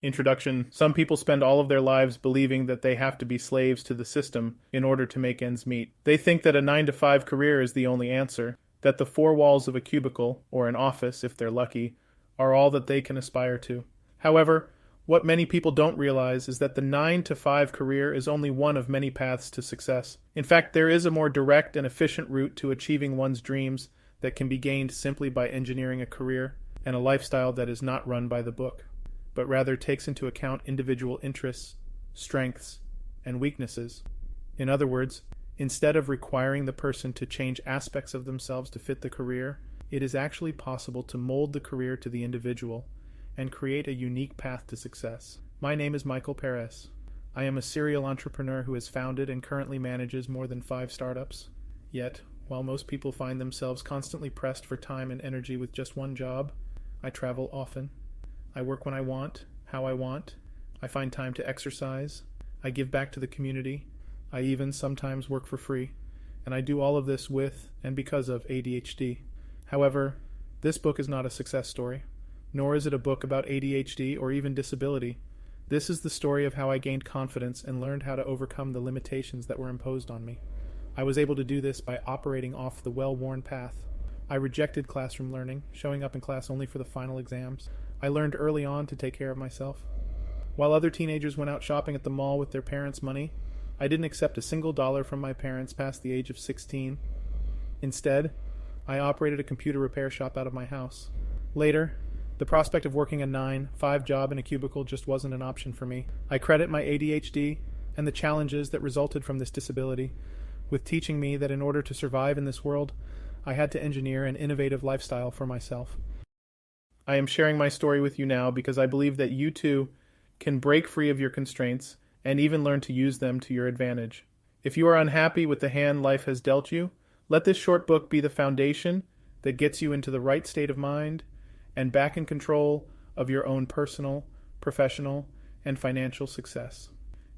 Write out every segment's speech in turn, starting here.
Introduction. Some people spend all of their lives believing that they have to be slaves to the system in order to make ends meet. They think that a 9-to-5 career is the only answer, that the four walls of a cubicle, or an office if they're lucky, are all that they can aspire to. However, what many people don't realize is that the 9-to-5 career is only one of many paths to success. In fact, there is a more direct and efficient route to achieving one's dreams that can be gained simply by engineering a career and a lifestyle that is not run by the book, but rather takes into account individual interests, strengths, and weaknesses. In other words, instead of requiring the person to change aspects of themselves to fit the career, it is actually possible to mold the career to the individual and create a unique path to success. My name is mikeyperes. I am a serial entrepreneur who has founded and currently manages more than 5 startups. Yet, while most people find themselves constantly pressed for time and energy with just one job, I travel often. I work when I want, how I want. I find time to exercise. I give back to the community. I even sometimes work for free. And I do all of this with and because of ADHD. However, this book is not a success story, nor is it a book about ADHD or even disability. This is the story of how I gained confidence and learned how to overcome the limitations that were imposed on me. I was able to do this by operating off the well-worn path. I rejected classroom learning, showing up in class only for the final exams. I learned early on to take care of myself. While other teenagers went out shopping at the mall with their parents' money, I didn't accept a single dollar from my parents past the age of 16. Instead, I operated a computer repair shop out of my house. Later, the prospect of working a 9-to-5 job in a cubicle just wasn't an option for me. I credit my ADHD and the challenges that resulted from this disability with teaching me that in order to survive in this world, I had to engineer an innovative lifestyle for myself. I am sharing my story with you now because I believe that you too can break free of your constraints and even learn to use them to your advantage. If you are unhappy with the hand life has dealt you, let this short book be the foundation that gets you into the right state of mind and back in control of your own personal, professional, and financial success.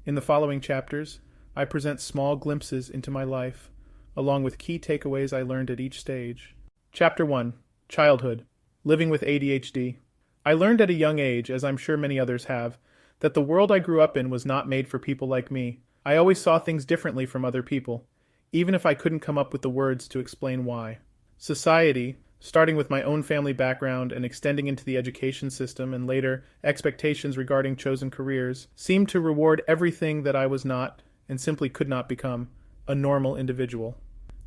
In the following chapters, I present small glimpses into my life, along with key takeaways I learned at each stage. Chapter 1. Childhood. Living with ADHD. I learned at a young age, as I'm sure many others have, that the world I grew up in was not made for people like me. I always saw things differently from other people, even if I couldn't come up with the words to explain why. Society, starting with my own family background and extending into the education system and later expectations regarding chosen careers, seemed to reward everything that I was not and simply could not become, a normal individual.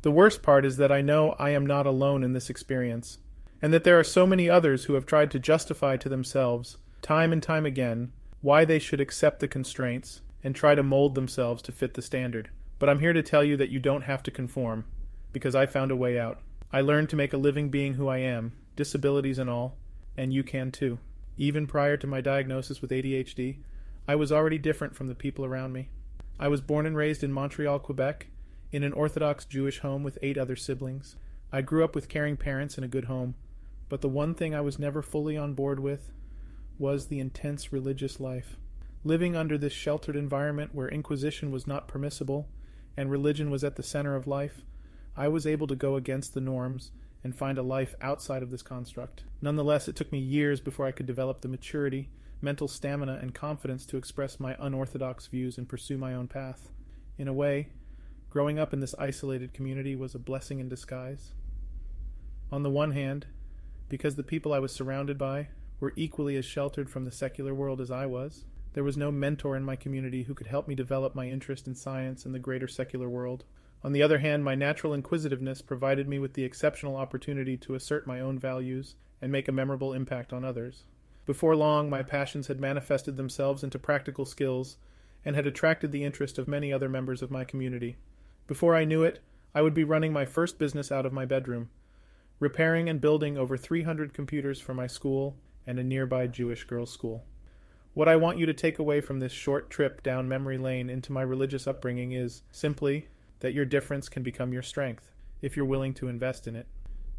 The worst part is that I know I am not alone in this experience, and that there are so many others who have tried to justify to themselves, time and time again, why they should accept the constraints and try to mold themselves to fit the standard. But I'm here to tell you that you don't have to conform, because I found a way out. I learned to make a living being who I am, disabilities and all, and you can too. Even prior to my diagnosis with ADHD, I was already different from the people around me. I was born and raised in Montreal, Quebec, in an Orthodox Jewish home with 8 other siblings. I grew up with caring parents in a good home, but the one thing I was never fully on board with was the intense religious life. Living under this sheltered environment where inquisition was not permissible and religion was at the center of life, I was able to go against the norms and find a life outside of this construct. Nonetheless, it took me years before I could develop the maturity, mental stamina, and confidence to express my unorthodox views and pursue my own path. In a way, growing up in this isolated community was a blessing in disguise. On the one hand, because the people I was surrounded by were equally as sheltered from the secular world as I was, there was no mentor in my community who could help me develop my interest in science and the greater secular world. On the other hand, my natural inquisitiveness provided me with the exceptional opportunity to assert my own values and make a memorable impact on others. Before long, my passions had manifested themselves into practical skills and had attracted the interest of many other members of my community. Before I knew it, I would be running my first business out of my bedroom, repairing and building over 300 computers for my school and a nearby Jewish girls' school. What I want you to take away from this short trip down memory lane into my religious upbringing is, simply, that your difference can become your strength, if you're willing to invest in it.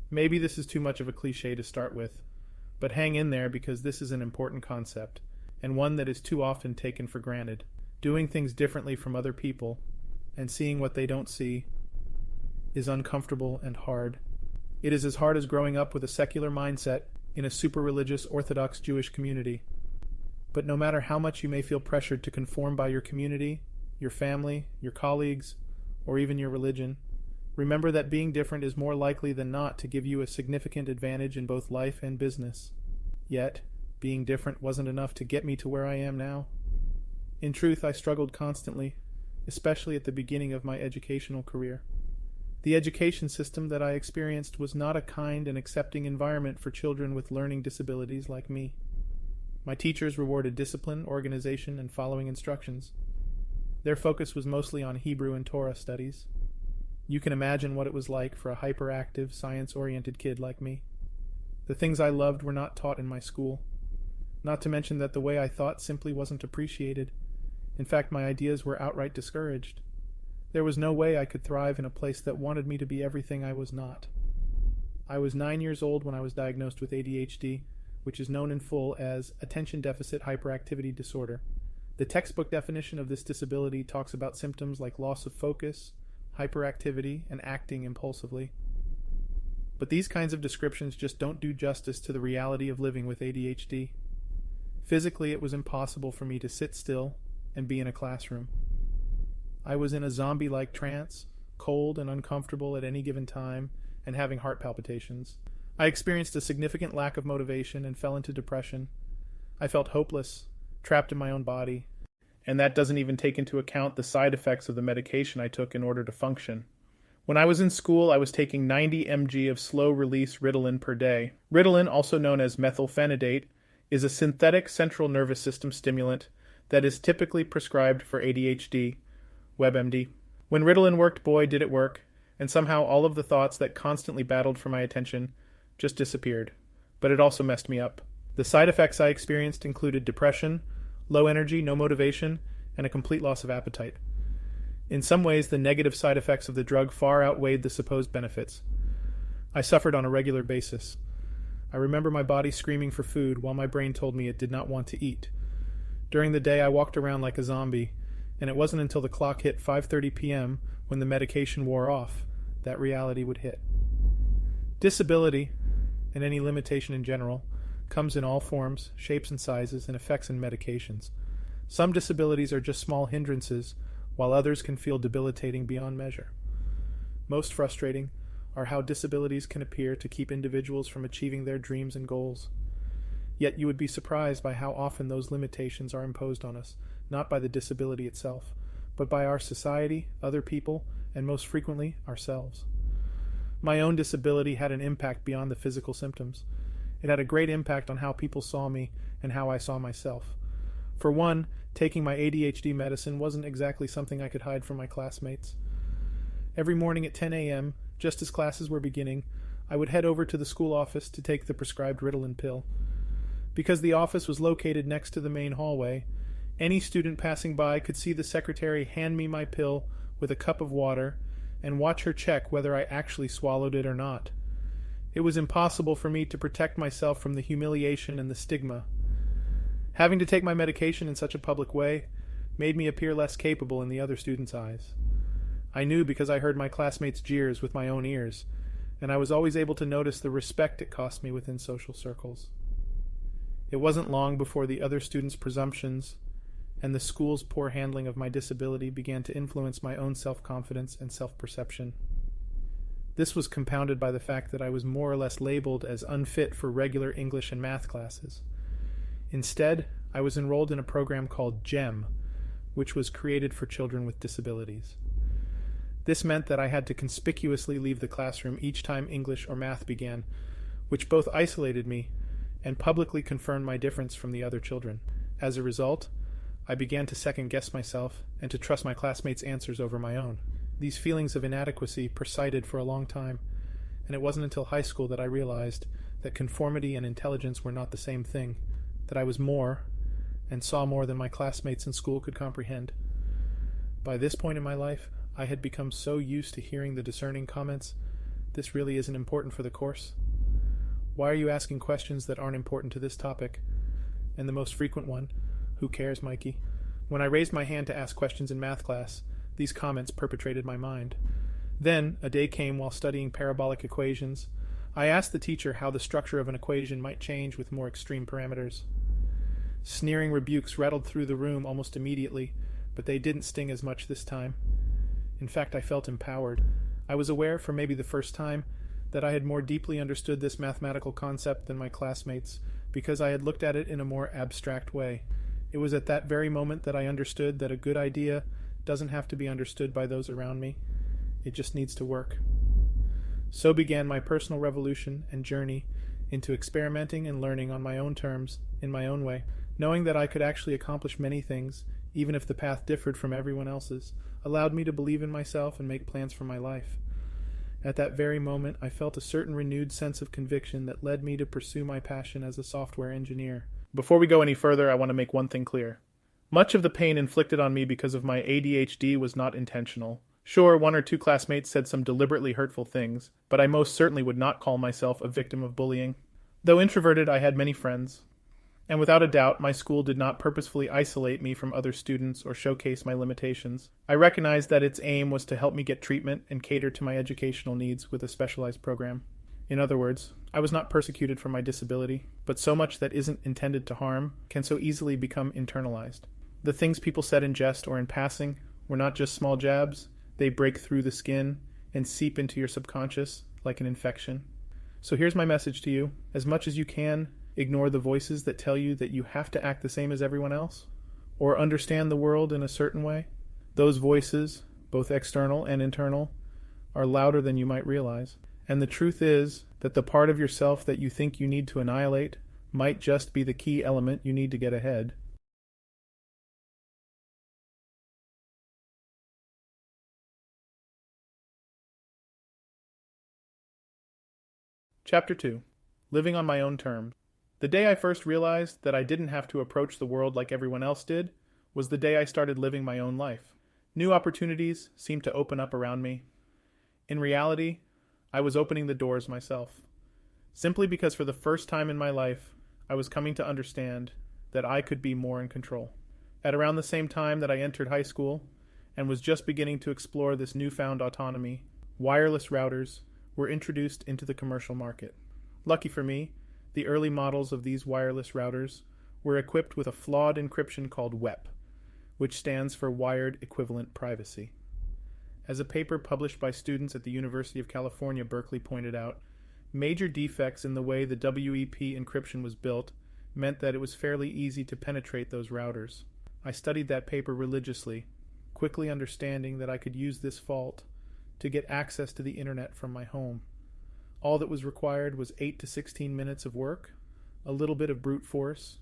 Maybe this is too much of a cliche to start with, but hang in there because this is an important concept, and one that is too often taken for granted. Doing things differently from other people, and seeing what they don't see, is uncomfortable and hard. It is as hard as growing up with a secular mindset in a super-religious Orthodox Jewish community. But no matter how much you may feel pressured to conform by your community, your family, your colleagues, or even your religion, remember that being different is more likely than not to give you a significant advantage in both life and business. Yet, being different wasn't enough to get me to where I am now. In truth, I struggled constantly, especially at the beginning of my educational career. The education system that I experienced was not a kind and accepting environment for children with learning disabilities like me. My teachers rewarded discipline, organization, and following instructions. Their focus was mostly on Hebrew and Torah studies. You can imagine what it was like for a hyperactive, science-oriented kid like me. The things I loved were not taught in my school. Not to mention that the way I thought simply wasn't appreciated. In fact, my ideas were outright discouraged. There was no way I could thrive in a place that wanted me to be everything I was not. I was 9 years old when I was diagnosed with ADHD, which is known in full as Attention Deficit Hyperactivity Disorder. The textbook definition of this disability talks about symptoms like loss of focus, hyperactivity, and acting impulsively. But these kinds of descriptions just don't do justice to the reality of living with ADHD. Physically, it was impossible for me to sit still and be in a classroom. I was in a zombie-like trance, cold and uncomfortable at any given time, and having heart palpitations. I experienced a significant lack of motivation and fell into depression. I felt hopeless, trapped in my own body, and that doesn't even take into account the side effects of the medication I took in order to function. When I was in school, I was taking 90 mg of slow-release Ritalin per day. Ritalin, also known as methylphenidate, is a synthetic central nervous system stimulant that is typically prescribed for ADHD, WebMD. When Ritalin worked, boy, did it work, and somehow all of the thoughts that constantly battled for my attention just disappeared. But it also messed me up. The side effects I experienced included depression, low energy, no motivation, and a complete loss of appetite. In some ways, the negative side effects of the drug far outweighed the supposed benefits. I suffered on a regular basis. I remember my body screaming for food while my brain told me it did not want to eat. During the day, I walked around like a zombie, and it wasn't until the clock hit 5:30 p.m. when the medication wore off that reality would hit. Disability, and any limitation in general, comes in all forms, shapes and sizes, and effects in medications. Some disabilities are just small hindrances, while others can feel debilitating beyond measure. Most frustrating are how disabilities can appear to keep individuals from achieving their dreams and goals. Yet you would be surprised by how often those limitations are imposed on us, not by the disability itself, but by our society, other people, and most frequently, ourselves. My own disability had an impact beyond the physical symptoms. It had a great impact on how people saw me and how I saw myself. For one, taking my ADHD medicine wasn't exactly something I could hide from my classmates. Every morning at 10 a.m., just as classes were beginning, I would head over to the school office to take the prescribed Ritalin pill. Because the office was located next to the main hallway, any student passing by could see the secretary hand me my pill with a cup of water and watch her check whether I actually swallowed it or not. It was impossible for me to protect myself from the humiliation and the stigma. Having to take my medication in such a public way made me appear less capable in the other students' eyes. I knew because I heard my classmates' jeers with my own ears, and I was always able to notice the respect it cost me within social circles. It wasn't long before the other students' presumptions and the school's poor handling of my disability began to influence my own self-confidence and self-perception. This was compounded by the fact that I was more or less labeled as unfit for regular English and math classes. Instead, I was enrolled in a program called GEM, which was created for children with disabilities. This meant that I had to conspicuously leave the classroom each time English or math began, which both isolated me and publicly confirmed my difference from the other children. As a result, I began to second-guess myself and to trust my classmates' answers over my own. These feelings of inadequacy persisted for a long time, and it wasn't until high school that I realized that conformity and intelligence were not the same thing, that I was more, and saw more than my classmates in school could comprehend. By this point in my life, I had become so used to hearing the discerning comments, "This really isn't important for the course. Why are you asking questions that aren't important to this topic?" And the most frequent one, "Who cares, Mikey?" When I raised my hand to ask questions in math class, these comments perpetrated my mind. Then, a day came while studying parabolic equations. I asked the teacher how the structure of an equation might change with more extreme parameters. Sneering rebukes rattled through the room almost immediately, but they didn't sting as much this time. In fact, I felt empowered. I was aware, for maybe the first time, that I had more deeply understood this mathematical concept than my classmates, because I had looked at it in a more abstract way. It was at that very moment that I understood that a good idea doesn't have to be understood by those around me. It just needs to work. So began my personal revolution and journey into experimenting and learning on my own terms, in my own way. Knowing that I could actually accomplish many things, even if the path differed from everyone else's, allowed me to believe in myself and make plans for my life. At that very moment, I felt a certain renewed sense of conviction that led me to pursue my passion as a software engineer. Before we go any further, I want to make one thing clear. Much of the pain inflicted on me because of my ADHD was not intentional. Sure, one or two classmates said some deliberately hurtful things, but I most certainly would not call myself a victim of bullying. Though introverted, I had many friends. And without a doubt, my school did not purposefully isolate me from other students or showcase my limitations. I recognized that its aim was to help me get treatment and cater to my educational needs with a specialized program. In other words, I was not persecuted for my disability, but so much that isn't intended to harm can so easily become internalized. The things people said in jest or in passing were not just small jabs, they break through the skin and seep into your subconscious like an infection. So here's my message to you. As much as you can, ignore the voices that tell you that you have to act the same as everyone else, or understand the world in a certain way. Those voices, both external and internal, are louder than you might realize. And the truth is that the part of yourself that you think you need to annihilate might just be the key element you need to get ahead. Chapter 2. Living on my own terms. The day I first realized that I didn't have to approach the world like everyone else did was the day I started living my own life. New opportunities seemed to open up around me. In reality, I was opening the doors myself, simply because for the first time in my life, I was coming to understand that I could be more in control. At around the same time that I entered high school and was just beginning to explore this newfound autonomy, wireless routers were introduced into the commercial market. Lucky for me, the early models of these wireless routers were equipped with a flawed encryption called WEP, which stands for Wired Equivalent Privacy. As a paper published by students at the University of California, Berkeley pointed out, major defects in the way the WEP encryption was built meant that it was fairly easy to penetrate those routers. I studied that paper religiously, quickly understanding that I could use this fault to get access to the internet from my home. All that was required was 8 to 16 minutes of work, a little bit of brute force,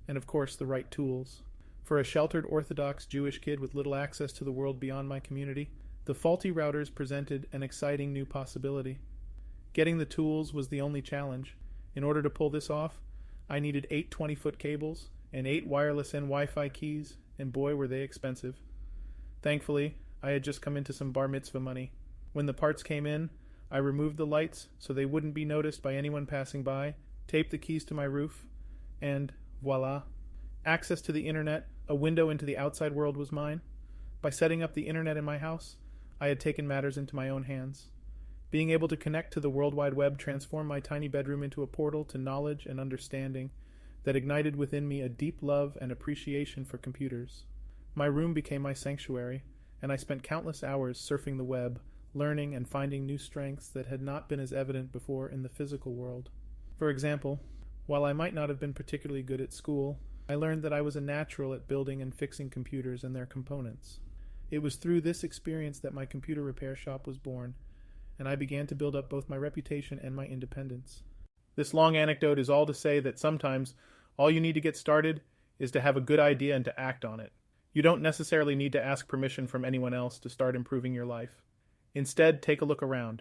and of course the right tools. For a sheltered Orthodox Jewish kid with little access to the world beyond my community, the faulty routers presented an exciting new possibility. Getting the tools was the only challenge. In order to pull this off, I needed 8 20-foot cables and 8 wireless and Wi-Fi keys, and boy were they expensive. Thankfully, I had just come into some bar mitzvah money. When the parts came in, I removed the lights so they wouldn't be noticed by anyone passing by, taped the keys to my roof, and voila. Access to the internet, a window into the outside world, was mine. By setting up the internet in my house, I had taken matters into my own hands. Being able to connect to the World Wide Web transformed my tiny bedroom into a portal to knowledge and understanding that ignited within me a deep love and appreciation for computers. My room became my sanctuary, and I spent countless hours surfing the web, learning and finding new strengths that had not been as evident before in the physical world. For example, while I might not have been particularly good at school, I learned that I was a natural at building and fixing computers and their components. It was through this experience that my computer repair shop was born, and I began to build up both my reputation and my independence. This long anecdote is all to say that sometimes all you need to get started is to have a good idea and to act on it. You don't necessarily need to ask permission from anyone else to start improving your life. Instead, take a look around.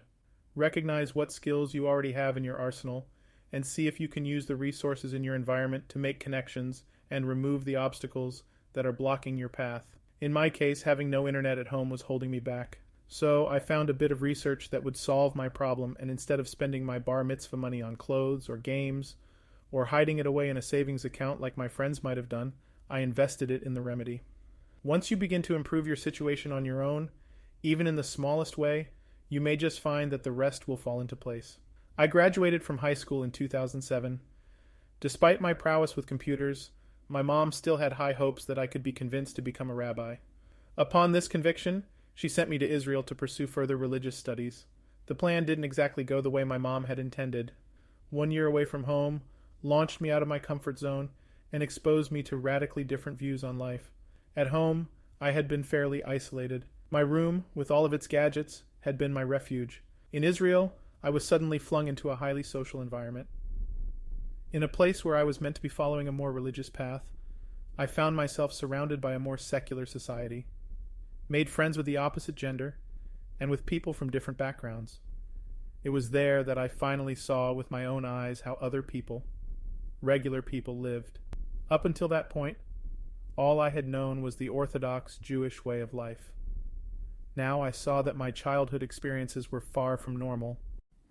Recognize what skills you already have in your arsenal, and see if you can use the resources in your environment to make connections and remove the obstacles that are blocking your path. In my case, having no internet at home was holding me back. So I found a bit of research that would solve my problem, and instead of spending my bar mitzvah money on clothes or games, or hiding it away in a savings account like my friends might have done, I invested it in the remedy. Once you begin to improve your situation on your own, even in the smallest way, you may just find that the rest will fall into place. I graduated from high school in 2007. Despite my prowess with computers, My mom still had high hopes that I could be convinced to become a rabbi. Upon this conviction, she sent me to Israel to pursue further religious studies. The plan didn't exactly go the way my mom had intended. 1 year away from home launched me out of my comfort zone and exposed me to radically different views on life. At home, I had been fairly isolated. My room, with all of its gadgets, had been my refuge. In Israel, I was suddenly flung into a highly social environment. In a place where I was meant to be following a more religious path, I found myself surrounded by a more secular society, made friends with the opposite gender, and with people from different backgrounds. It was there that I finally saw with my own eyes how other people, regular people, lived. Up until that point, all I had known was the Orthodox Jewish way of life. Now I saw that my childhood experiences were far from normal.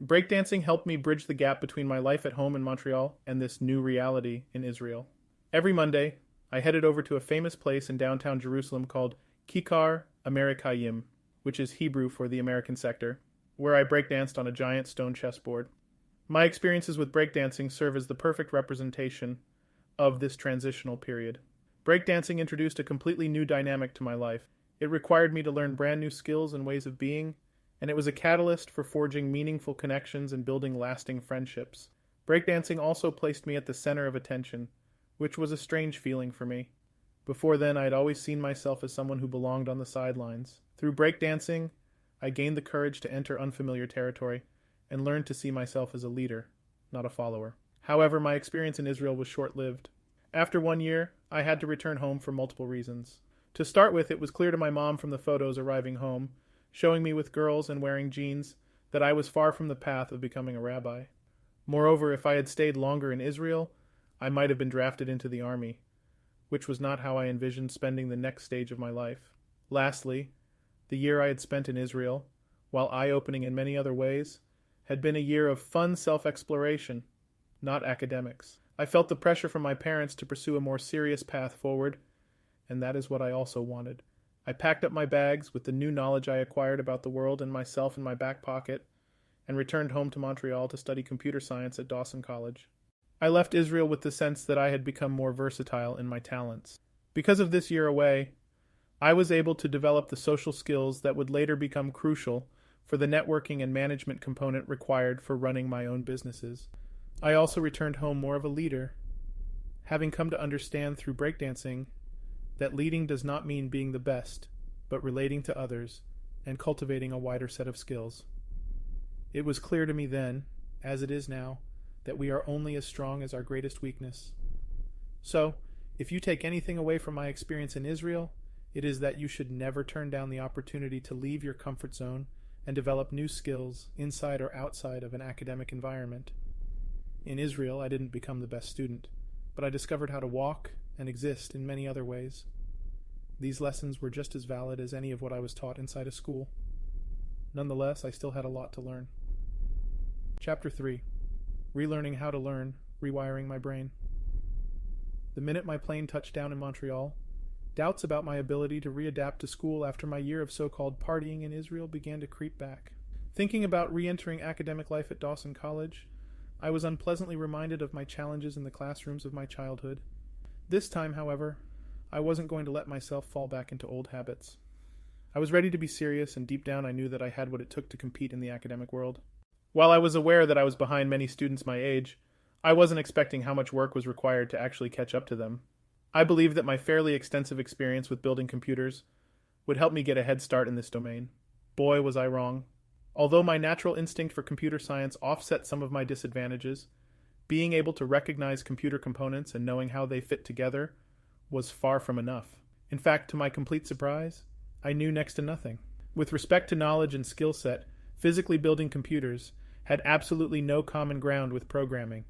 Breakdancing helped me bridge the gap between my life at home in Montreal and this new reality in Israel. Every Monday, I headed over to a famous place in downtown Jerusalem called Kikar Amerikayim, which is Hebrew for the American sector, where I breakdanced on a giant stone chessboard. My experiences with breakdancing serve as the perfect representation of this transitional period. Breakdancing introduced a completely new dynamic to my life. It required me to learn brand new skills and ways of being, and it was a catalyst for forging meaningful connections and building lasting friendships. Breakdancing also placed me at the center of attention, which was a strange feeling for me. Before then, I had always seen myself as someone who belonged on the sidelines. Through breakdancing, I gained the courage to enter unfamiliar territory and learned to see myself as a leader, not a follower. However, my experience in Israel was short-lived. After 1 year, I had to return home for multiple reasons. To start with, it was clear to my mom from the photos arriving home, showing me with girls and wearing jeans, that I was far from the path of becoming a rabbi. Moreover, if I had stayed longer in Israel, I might have been drafted into the army, which was not how I envisioned spending the next stage of my life. Lastly, the year I had spent in Israel, while eye-opening in many other ways, had been a year of fun self-exploration, not academics. I felt the pressure from my parents to pursue a more serious path forward, and that is what I also wanted. I packed up my bags with the new knowledge I acquired about the world and myself in my back pocket, and returned home to Montreal to study computer science at Dawson College. I left Israel with the sense that I had become more versatile in my talents. Because of this year away, I was able to develop the social skills that would later become crucial for the networking and management component required for running my own businesses. I also returned home more of a leader, having come to understand through breakdancing that leading does not mean being the best, but relating to others and cultivating a wider set of skills. It was clear to me then, as it is now, that we are only as strong as our greatest weakness. So, if you take anything away from my experience in Israel, it is that you should never turn down the opportunity to leave your comfort zone and develop new skills inside or outside of an academic environment. In Israel, I didn't become the best student, but I discovered how to walk and exist in many other ways. These lessons were just as valid as any of what I was taught inside a school. Nonetheless, I still had a lot to learn. Chapter 3. Relearning how to learn, rewiring my brain. The minute my plane touched down in Montreal, doubts about my ability to readapt to school after my year of so-called partying in Israel began to creep back. Thinking about re-entering academic life at Dawson College, I was unpleasantly reminded of my challenges in the classrooms of my childhood. This time, however, I wasn't going to let myself fall back into old habits. I was ready to be serious, and deep down I knew that I had what it took to compete in the academic world. While I was aware that I was behind many students my age, I wasn't expecting how much work was required to actually catch up to them. I believed that my fairly extensive experience with building computers would help me get a head start in this domain. Boy, was I wrong. Although my natural instinct for computer science offset some of my disadvantages, being able to recognize computer components and knowing how they fit together was far from enough. In fact, to my complete surprise, I knew next to nothing. With respect to knowledge and skill set, physically building computers had absolutely no common ground with programming.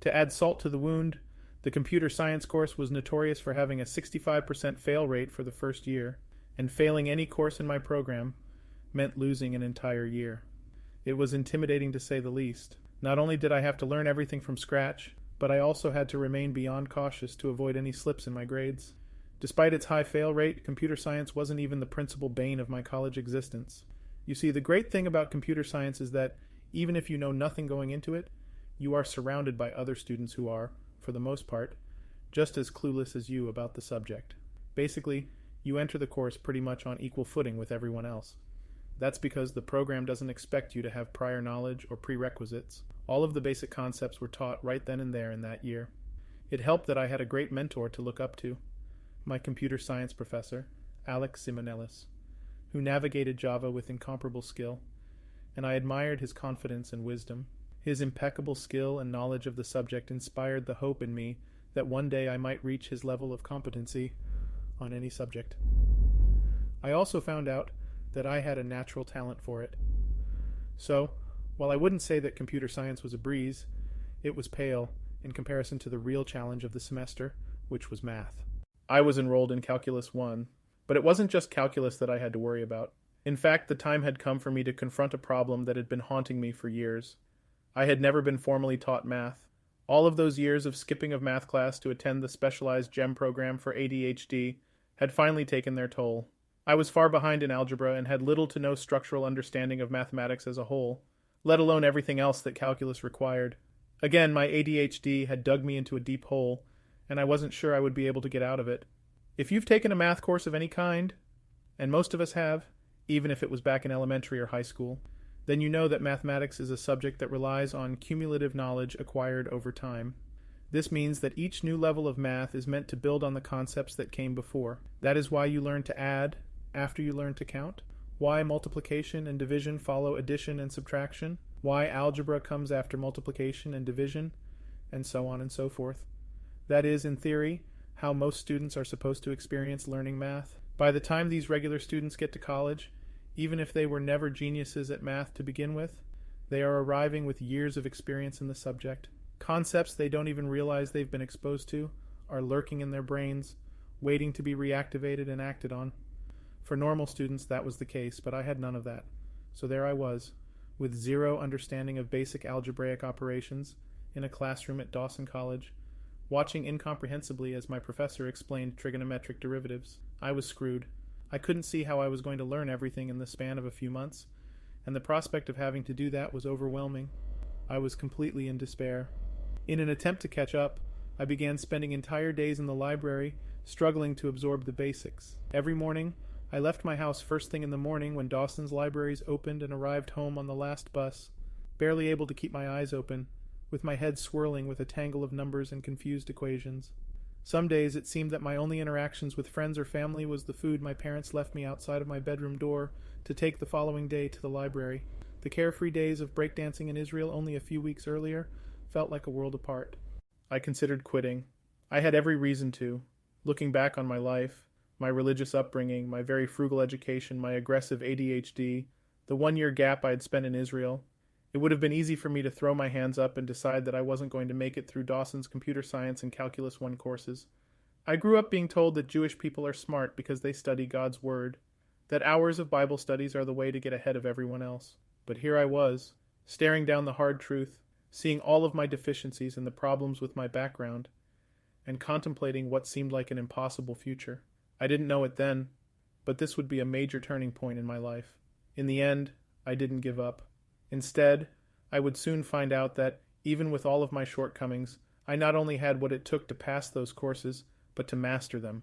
To add salt to the wound, the computer science course was notorious for having a 65% fail rate for the first year, and failing any course in my program meant losing an entire year. It was intimidating to say the least. Not only did I have to learn everything from scratch, but I also had to remain beyond cautious to avoid any slips in my grades. Despite its high fail rate, computer science wasn't even the principal bane of my college existence. You see, the great thing about computer science is that even if you know nothing going into it, you are surrounded by other students who are, for the most part, just as clueless as you about the subject. Basically, you enter the course pretty much on equal footing with everyone else. That's because the program doesn't expect you to have prior knowledge or prerequisites. All of the basic concepts were taught right then and there in that year. It helped that I had a great mentor to look up to, my computer science professor, Alex Simonellis, who navigated Java with incomparable skill, and I admired his confidence and wisdom. His impeccable skill and knowledge of the subject inspired the hope in me that one day I might reach his level of competency on any subject. I also found out that I had a natural talent for it. So, while I wouldn't say that computer science was a breeze, it was pale in comparison to the real challenge of the semester, which was math. I was enrolled in Calculus 1, but it wasn't just calculus that I had to worry about. In fact, the time had come for me to confront a problem that had been haunting me for years. I had never been formally taught math. All of those years of skipping of math class to attend the specialized GEM program for ADHD had finally taken their toll. I was far behind in algebra and had little to no structural understanding of mathematics as a whole, let alone everything else that calculus required. Again, my ADHD had dug me into a deep hole, and I wasn't sure I would be able to get out of it. If you've taken a math course of any kind, and most of us have, even if it was back in elementary or high school, then you know that mathematics is a subject that relies on cumulative knowledge acquired over time. This means that each new level of math is meant to build on the concepts that came before. That is why you learn to add after you learn to count, why multiplication and division follow addition and subtraction, why algebra comes after multiplication and division, and so on and so forth. That is, in theory, how most students are supposed to experience learning math. By the time these regular students get to college, even if they were never geniuses at math to begin with, they are arriving with years of experience in the subject. Concepts they don't even realize they've been exposed to are lurking in their brains, waiting to be reactivated and acted on. For normal students, that was the case, but I had none of that. So there I was, with zero understanding of basic algebraic operations, in a classroom at Dawson College, watching incomprehensibly as my professor explained trigonometric derivatives. I was screwed. I couldn't see how I was going to learn everything in the span of a few months, and the prospect of having to do that was overwhelming. I was completely in despair. In an attempt to catch up, I began spending entire days in the library, struggling to absorb the basics. Every morning, I left my house first thing in the morning when Dawson's libraries opened and arrived home on the last bus, barely able to keep my eyes open, with my head swirling with a tangle of numbers and confused equations. Some days it seemed that my only interactions with friends or family was the food my parents left me outside of my bedroom door to take the following day to the library. The carefree days of breakdancing in Israel only a few weeks earlier felt like a world apart. I considered quitting. I had every reason to. Looking back on my life, my religious upbringing, my very frugal education, my aggressive ADHD, the 1-year gap I had spent in Israel, it would have been easy for me to throw my hands up and decide that I wasn't going to make it through Dawson's computer science and calculus 1 courses. I grew up being told that Jewish people are smart because they study God's Word, that hours of Bible studies are the way to get ahead of everyone else. But here I was, staring down the hard truth, seeing all of my deficiencies and the problems with my background, and contemplating what seemed like an impossible future. I didn't know it then, but this would be a major turning point in my life. In the end, I didn't give up. Instead, I would soon find out that, even with all of my shortcomings, I not only had what it took to pass those courses, but to master them.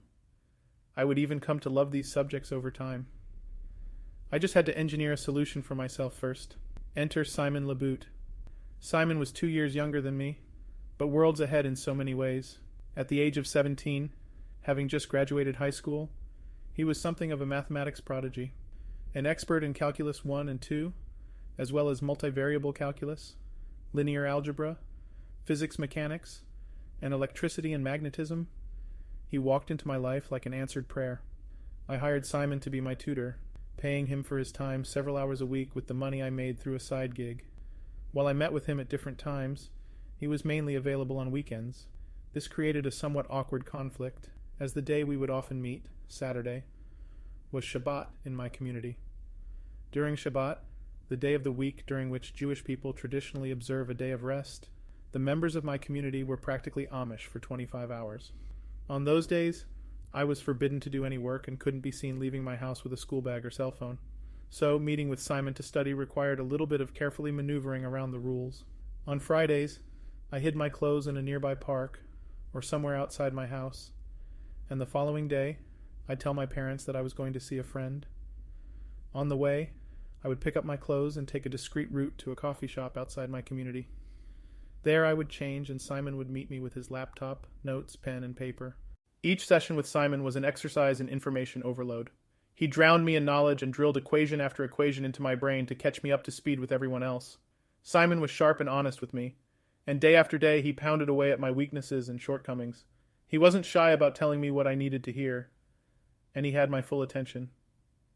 I would even come to love these subjects over time. I just had to engineer a solution for myself first. Enter Simon Laboot. Simon was 2 years younger than me, but worlds ahead in so many ways. At the age of 17, having just graduated high school, he was something of a mathematics prodigy, an expert in calculus 1 and 2, as well as multivariable calculus, linear algebra, physics mechanics, and electricity and magnetism. He walked into my life like an answered prayer. I hired Simon to be my tutor, paying him for his time several hours a week with the money I made through a side gig. While I met with him at different times, he was mainly available on weekends. This created a somewhat awkward conflict, as the day we would often meet, Saturday, was Shabbat in my community. During Shabbat, the day of the week during which Jewish people traditionally observe a day of rest, the members of my community were practically Amish for 25 hours. On those days, I was forbidden to do any work and couldn't be seen leaving my house with a school bag or cell phone. So, meeting with Simon to study required a little bit of carefully maneuvering around the rules. On Fridays, I hid my clothes in a nearby park, or somewhere outside my house, and the following day, I'd tell my parents that I was going to see a friend. On the way, I would pick up my clothes and take a discreet route to a coffee shop outside my community. There I would change, and Simon would meet me with his laptop, notes, pen, and paper. Each session with Simon was an exercise in information overload. He drowned me in knowledge and drilled equation after equation into my brain to catch me up to speed with everyone else. Simon was sharp and honest with me, and day after day he pounded away at my weaknesses and shortcomings. He wasn't shy about telling me what I needed to hear, and he had my full attention.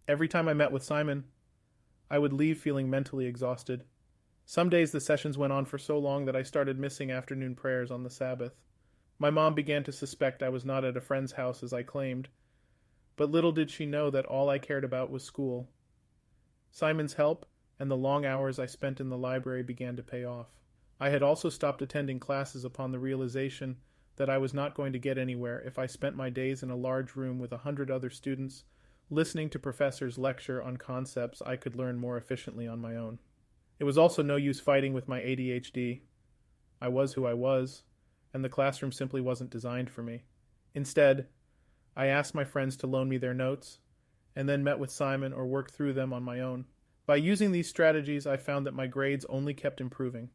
Every time I met with Simon, I would leave feeling mentally exhausted. Some days the sessions went on for so long that I started missing afternoon prayers on the Sabbath. My mom began to suspect I was not at a friend's house as I claimed, but little did she know that all I cared about was school. Simon's help and the long hours I spent in the library began to pay off. I had also stopped attending classes upon the realization that I was not going to get anywhere if I spent my days in a large room with 100 other students, listening to professors lecture on concepts I could learn more efficiently on my own. It was also no use fighting with my ADHD. I was who I was, and the classroom simply wasn't designed for me. Instead, I asked my friends to loan me their notes, and then met with Simon or worked through them on my own. By using these strategies, I found that my grades only kept improving.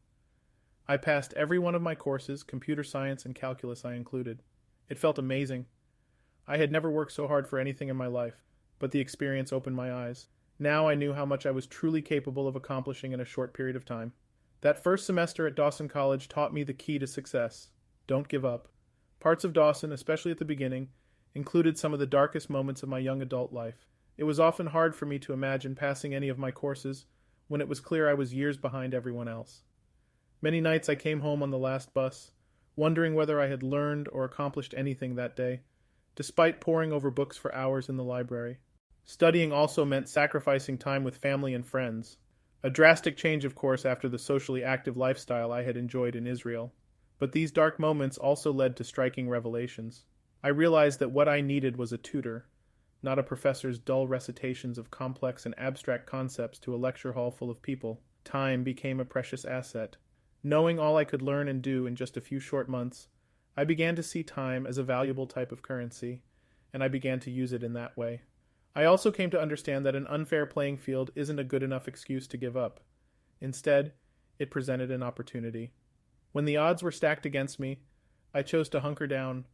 I passed every one of my courses, computer science and calculus I included. It felt amazing. I had never worked so hard for anything in my life, but the experience opened my eyes. Now I knew how much I was truly capable of accomplishing in a short period of time. That first semester at Dawson College taught me the key to success. Don't give up. Parts of Dawson, especially at the beginning, included some of the darkest moments of my young adult life. It was often hard for me to imagine passing any of my courses when it was clear I was years behind everyone else. Many nights I came home on the last bus, wondering whether I had learned or accomplished anything that day, despite poring over books for hours in the library. Studying also meant sacrificing time with family and friends, a drastic change, of course, after the socially active lifestyle I had enjoyed in Israel. But these dark moments also led to striking revelations. I realized that what I needed was a tutor, not a professor's dull recitations of complex and abstract concepts to a lecture hall full of people. Time became a precious asset. Knowing all I could learn and do in just a few short months, I began to see time as a valuable type of currency, and I began to use it in that way. I also came to understand that an unfair playing field isn't a good enough excuse to give up. Instead, it presented an opportunity. When the odds were stacked against me, I chose to hunker down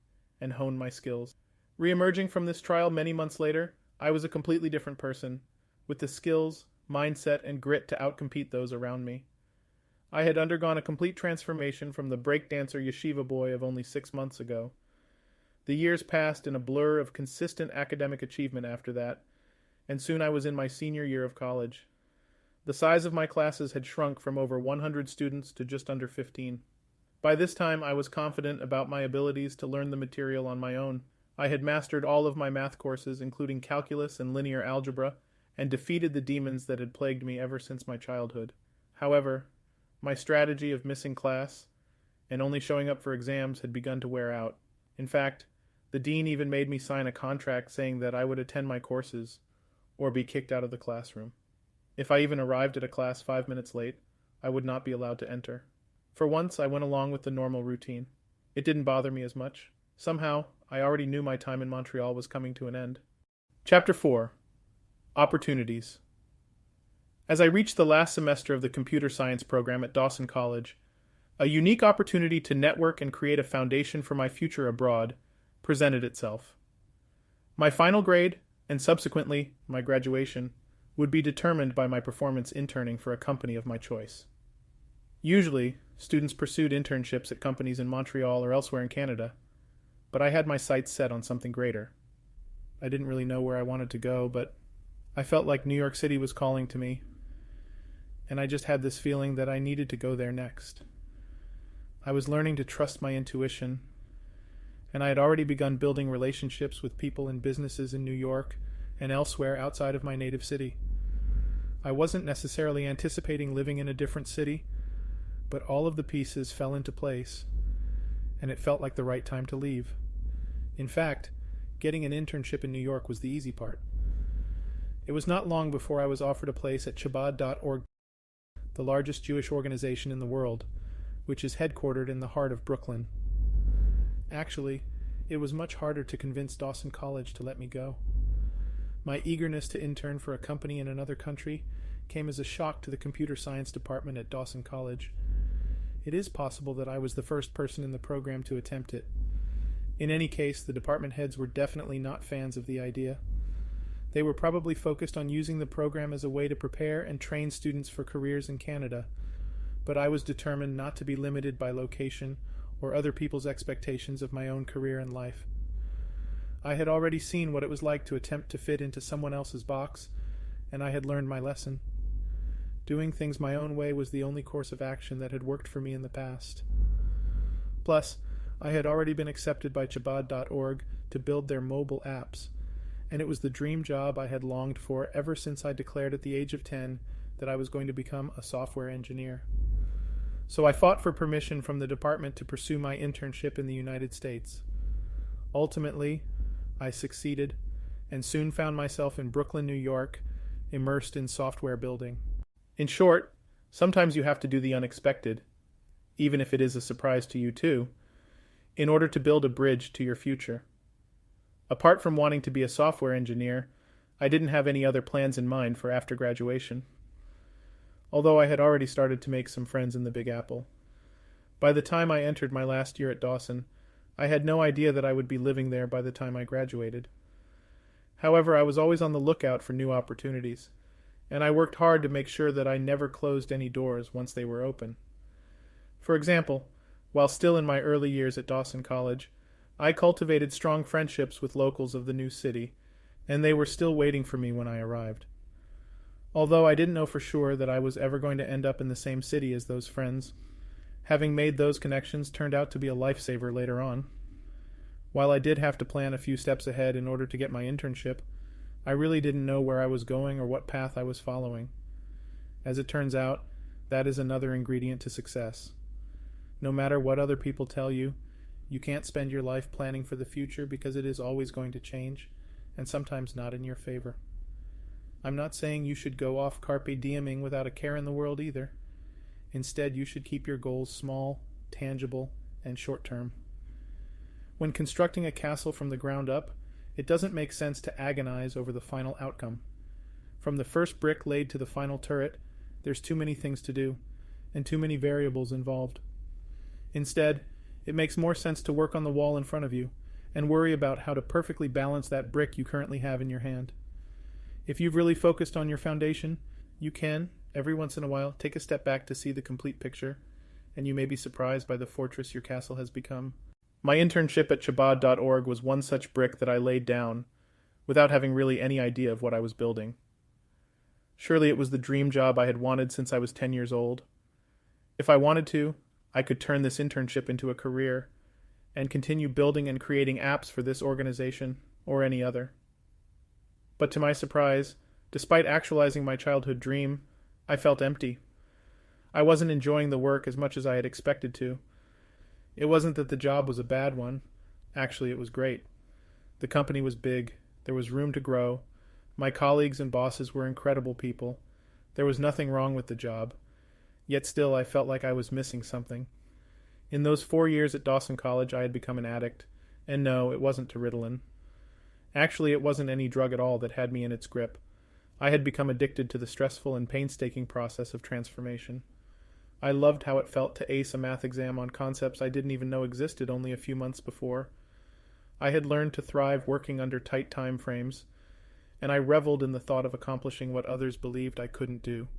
and hone my skills. Re-emerging from this trial many months later, I was a completely different person, with the skills, mindset, and grit to outcompete those around me. I had undergone a complete transformation from the breakdancer yeshiva boy of only 6 months ago. The years passed in a blur of consistent academic achievement after that, and soon I was in my senior year of college. The size of my classes had shrunk from over 100 students to just under 15. By this time, I was confident about my abilities to learn the material on my own. I had mastered all of my math courses, including calculus and linear algebra, and defeated the demons that had plagued me ever since my childhood. However, my strategy of missing class and only showing up for exams had begun to wear out. In fact, the dean even made me sign a contract saying that I would attend my courses or be kicked out of the classroom. If I even arrived at a class 5 minutes late, I would not be allowed to enter. For once, I went along with the normal routine. It didn't bother me as much. Somehow, I already knew my time in Montreal was coming to an end. Chapter 4. Opportunities. As I reached the last semester of the computer science program at Dawson College, a unique opportunity to network and create a foundation for my future abroad presented itself. My final grade, and subsequently my graduation, would be determined by my performance interning for a company of my choice. Usually, students pursued internships at companies in Montreal or elsewhere in Canada, but I had my sights set on something greater. I didn't really know where I wanted to go, but I felt like New York City was calling to me, and I just had this feeling that I needed to go there next. I was learning to trust my intuition, and I had already begun building relationships with people and businesses in New York and elsewhere outside of my native city. I wasn't necessarily anticipating living in a different city, but all of the pieces fell into place, and it felt like the right time to leave. In fact, getting an internship in New York was the easy part. It was not long before I was offered a place at Chabad.org, the largest Jewish organization in the world, which is headquartered in the heart of Brooklyn. Actually, it was much harder to convince Dawson College to let me go. My eagerness to intern for a company in another country came as a shock to the computer science department at Dawson College. It is possible that I was the first person in the program to attempt it. In any case, the department heads were definitely not fans of the idea. They were probably focused on using the program as a way to prepare and train students for careers in Canada, but I was determined not to be limited by location or other people's expectations of my own career and life. I had already seen what it was like to attempt to fit into someone else's box, and I had learned my lesson. Doing things my own way was the only course of action that had worked for me in the past. Plus, I had already been accepted by Chabad.org to build their mobile apps, and it was the dream job I had longed for ever since I declared at the age of 10 that I was going to become a software engineer. So I fought for permission from the department to pursue my internship in the United States. Ultimately, I succeeded, and soon found myself in Brooklyn, New York, immersed in software building. In short, sometimes you have to do the unexpected, even if it is a surprise to you too, in order to build a bridge to your future. Apart from wanting to be a software engineer, I didn't have any other plans in mind for after graduation, although I had already started to make some friends in the Big Apple. By the time I entered my last year at Dawson, I had no idea that I would be living there by the time I graduated. However, I was always on the lookout for new opportunities, and I worked hard to make sure that I never closed any doors once they were open. For example, while still in my early years at Dawson College, I cultivated strong friendships with locals of the new city, and they were still waiting for me when I arrived. Although I didn't know for sure that I was ever going to end up in the same city as those friends, having made those connections turned out to be a lifesaver later on. While I did have to plan a few steps ahead in order to get my internship, I really didn't know where I was going or what path I was following. As it turns out, that is another ingredient to success. No matter what other people tell you, you can't spend your life planning for the future because it is always going to change, and sometimes not in your favor. I'm not saying you should go off carpe dieming without a care in the world either. Instead, you should keep your goals small, tangible, and short-term. When constructing a castle from the ground up, it doesn't make sense to agonize over the final outcome. From the first brick laid to the final turret, there's too many things to do, and too many variables involved. Instead, it makes more sense to work on the wall in front of you, and worry about how to perfectly balance that brick you currently have in your hand. If you've really focused on your foundation, you can, every once in a while, take a step back to see the complete picture, and you may be surprised by the fortress your castle has become. My internship at Chabad.org was one such brick that I laid down, without having really any idea of what I was building. Surely it was the dream job I had wanted since I was 10 years old. If I wanted to, I could turn this internship into a career, and continue building and creating apps for this organization, or any other. But to my surprise, despite actualizing my childhood dream, I felt empty. I wasn't enjoying the work as much as I had expected to. It wasn't that the job was a bad one. Actually, it was great. The company was big. There was room to grow. My colleagues and bosses were incredible people. There was nothing wrong with the job. Yet still, I felt like I was missing something. In those 4 years at Dawson College, I had become an addict. And no, it wasn't to Ritalin. Actually, it wasn't any drug at all that had me in its grip. I had become addicted to the stressful and painstaking process of transformation. I loved how it felt to ace a math exam on concepts I didn't even know existed only a few months before. I had learned to thrive working under tight time frames, and I reveled in the thought of accomplishing what others believed I couldn't do.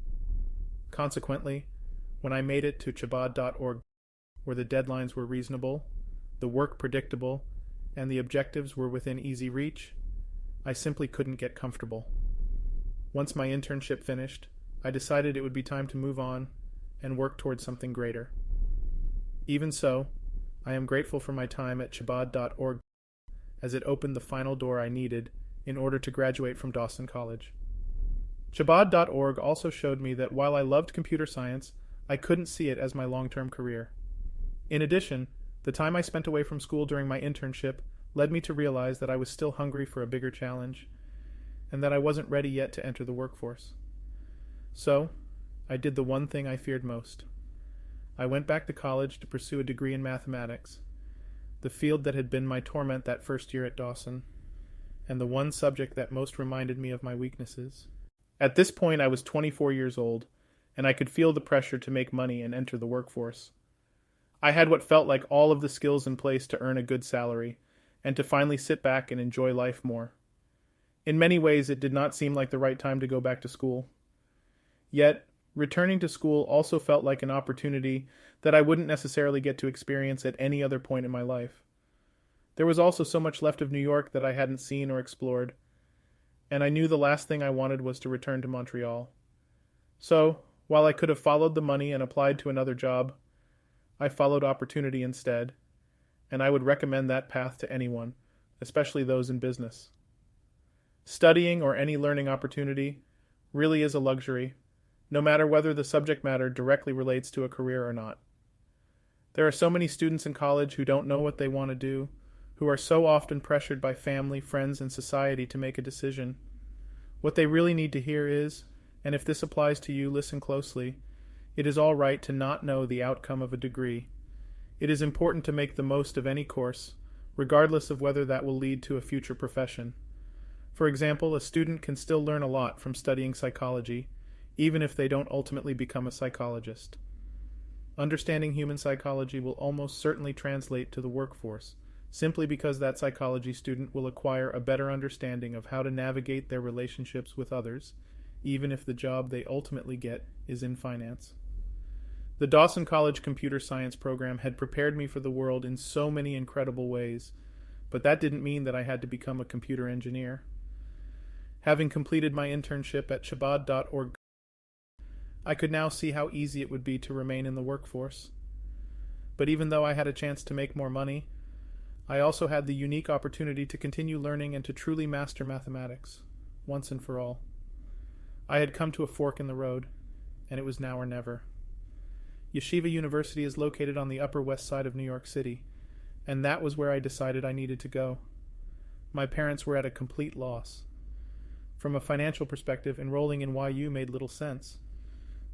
Consequently, when I made it to Chabad.org, where the deadlines were reasonable, the work predictable, and the objectives were within easy reach, I simply couldn't get comfortable. Once my internship finished, I decided it would be time to move on and work towards something greater. Even so, I am grateful for my time at Chabad.org, as it opened the final door I needed in order to graduate from Dawson College. Chabad.org also showed me that while I loved computer science, I couldn't see it as my long-term career. In addition, the time I spent away from school during my internship led me to realize that I was still hungry for a bigger challenge, and that I wasn't ready yet to enter the workforce. So, I did the one thing I feared most. I went back to college to pursue a degree in mathematics. the field that had been my torment that first year at Dawson, and the one subject that most reminded me of my weaknesses. At this point, I was 24 years old, and I could feel the pressure to make money and enter the workforce. I had what felt like all of the skills in place to earn a good salary, and to finally sit back and enjoy life more. In many ways, it did not seem like the right time to go back to school. Yet, returning to school also felt like an opportunity that I wouldn't necessarily get to experience at any other point in my life. There was also so much left of New York that I hadn't seen or explored, and I knew the last thing I wanted was to return to Montreal. So, while I could have followed the money and applied to another job, I followed opportunity instead, and I would recommend that path to anyone, especially those in business. Studying or any learning opportunity really is a luxury, no matter whether the subject matter directly relates to a career or not. There are so many students in college who don't know what they want to do, who are so often pressured by family, friends, and society to make a decision. What they really need to hear is, and if this applies to you, listen closely, it is all right to not know the outcome of a degree. It is important to make the most of any course, regardless of whether that will lead to a future profession. For example, a student can still learn a lot from studying psychology, even if they don't ultimately become a psychologist. Understanding human psychology will almost certainly translate to the workforce, simply because that psychology student will acquire a better understanding of how to navigate their relationships with others, even if the job they ultimately get is in finance. The Dawson College Computer Science program had prepared me for the world in so many incredible ways, but that didn't mean that I had to become a computer engineer. Having completed my internship at Chabad.org, I could now see how easy it would be to remain in the workforce. But even though I had a chance to make more money, I also had the unique opportunity to continue learning and to truly master mathematics, once and for all. I had come to a fork in the road, and it was now or never. Yeshiva University is located on the Upper West Side of New York City, and that was where I decided I needed to go. My parents were at a complete loss. From a financial perspective, enrolling in YU made little sense.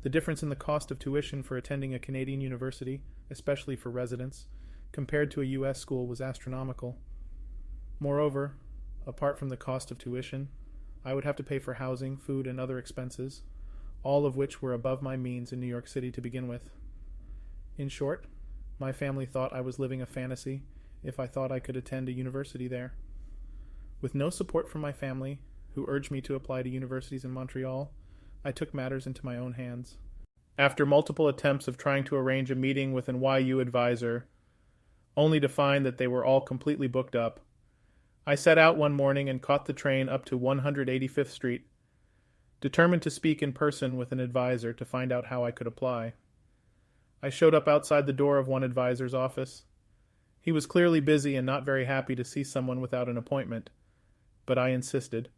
The difference in the cost of tuition for attending a Canadian university, especially for residents, compared to a U.S. school was astronomical. Moreover, apart from the cost of tuition, I would have to pay for housing, food, and other expenses, all of which were above my means in New York City to begin with. In short, my family thought I was living a fantasy if I thought I could attend a university there. With no support from my family, who urged me to apply to universities in Montreal, I took matters into my own hands. After multiple attempts of trying to arrange a meeting with an YU advisor, only to find that they were all completely booked up, I set out one morning and caught the train up to 185th Street, determined to speak in person with an advisor to find out how I could apply. I showed up outside the door of one advisor's office. He was clearly busy and not very happy to see someone without an appointment, but I insisted.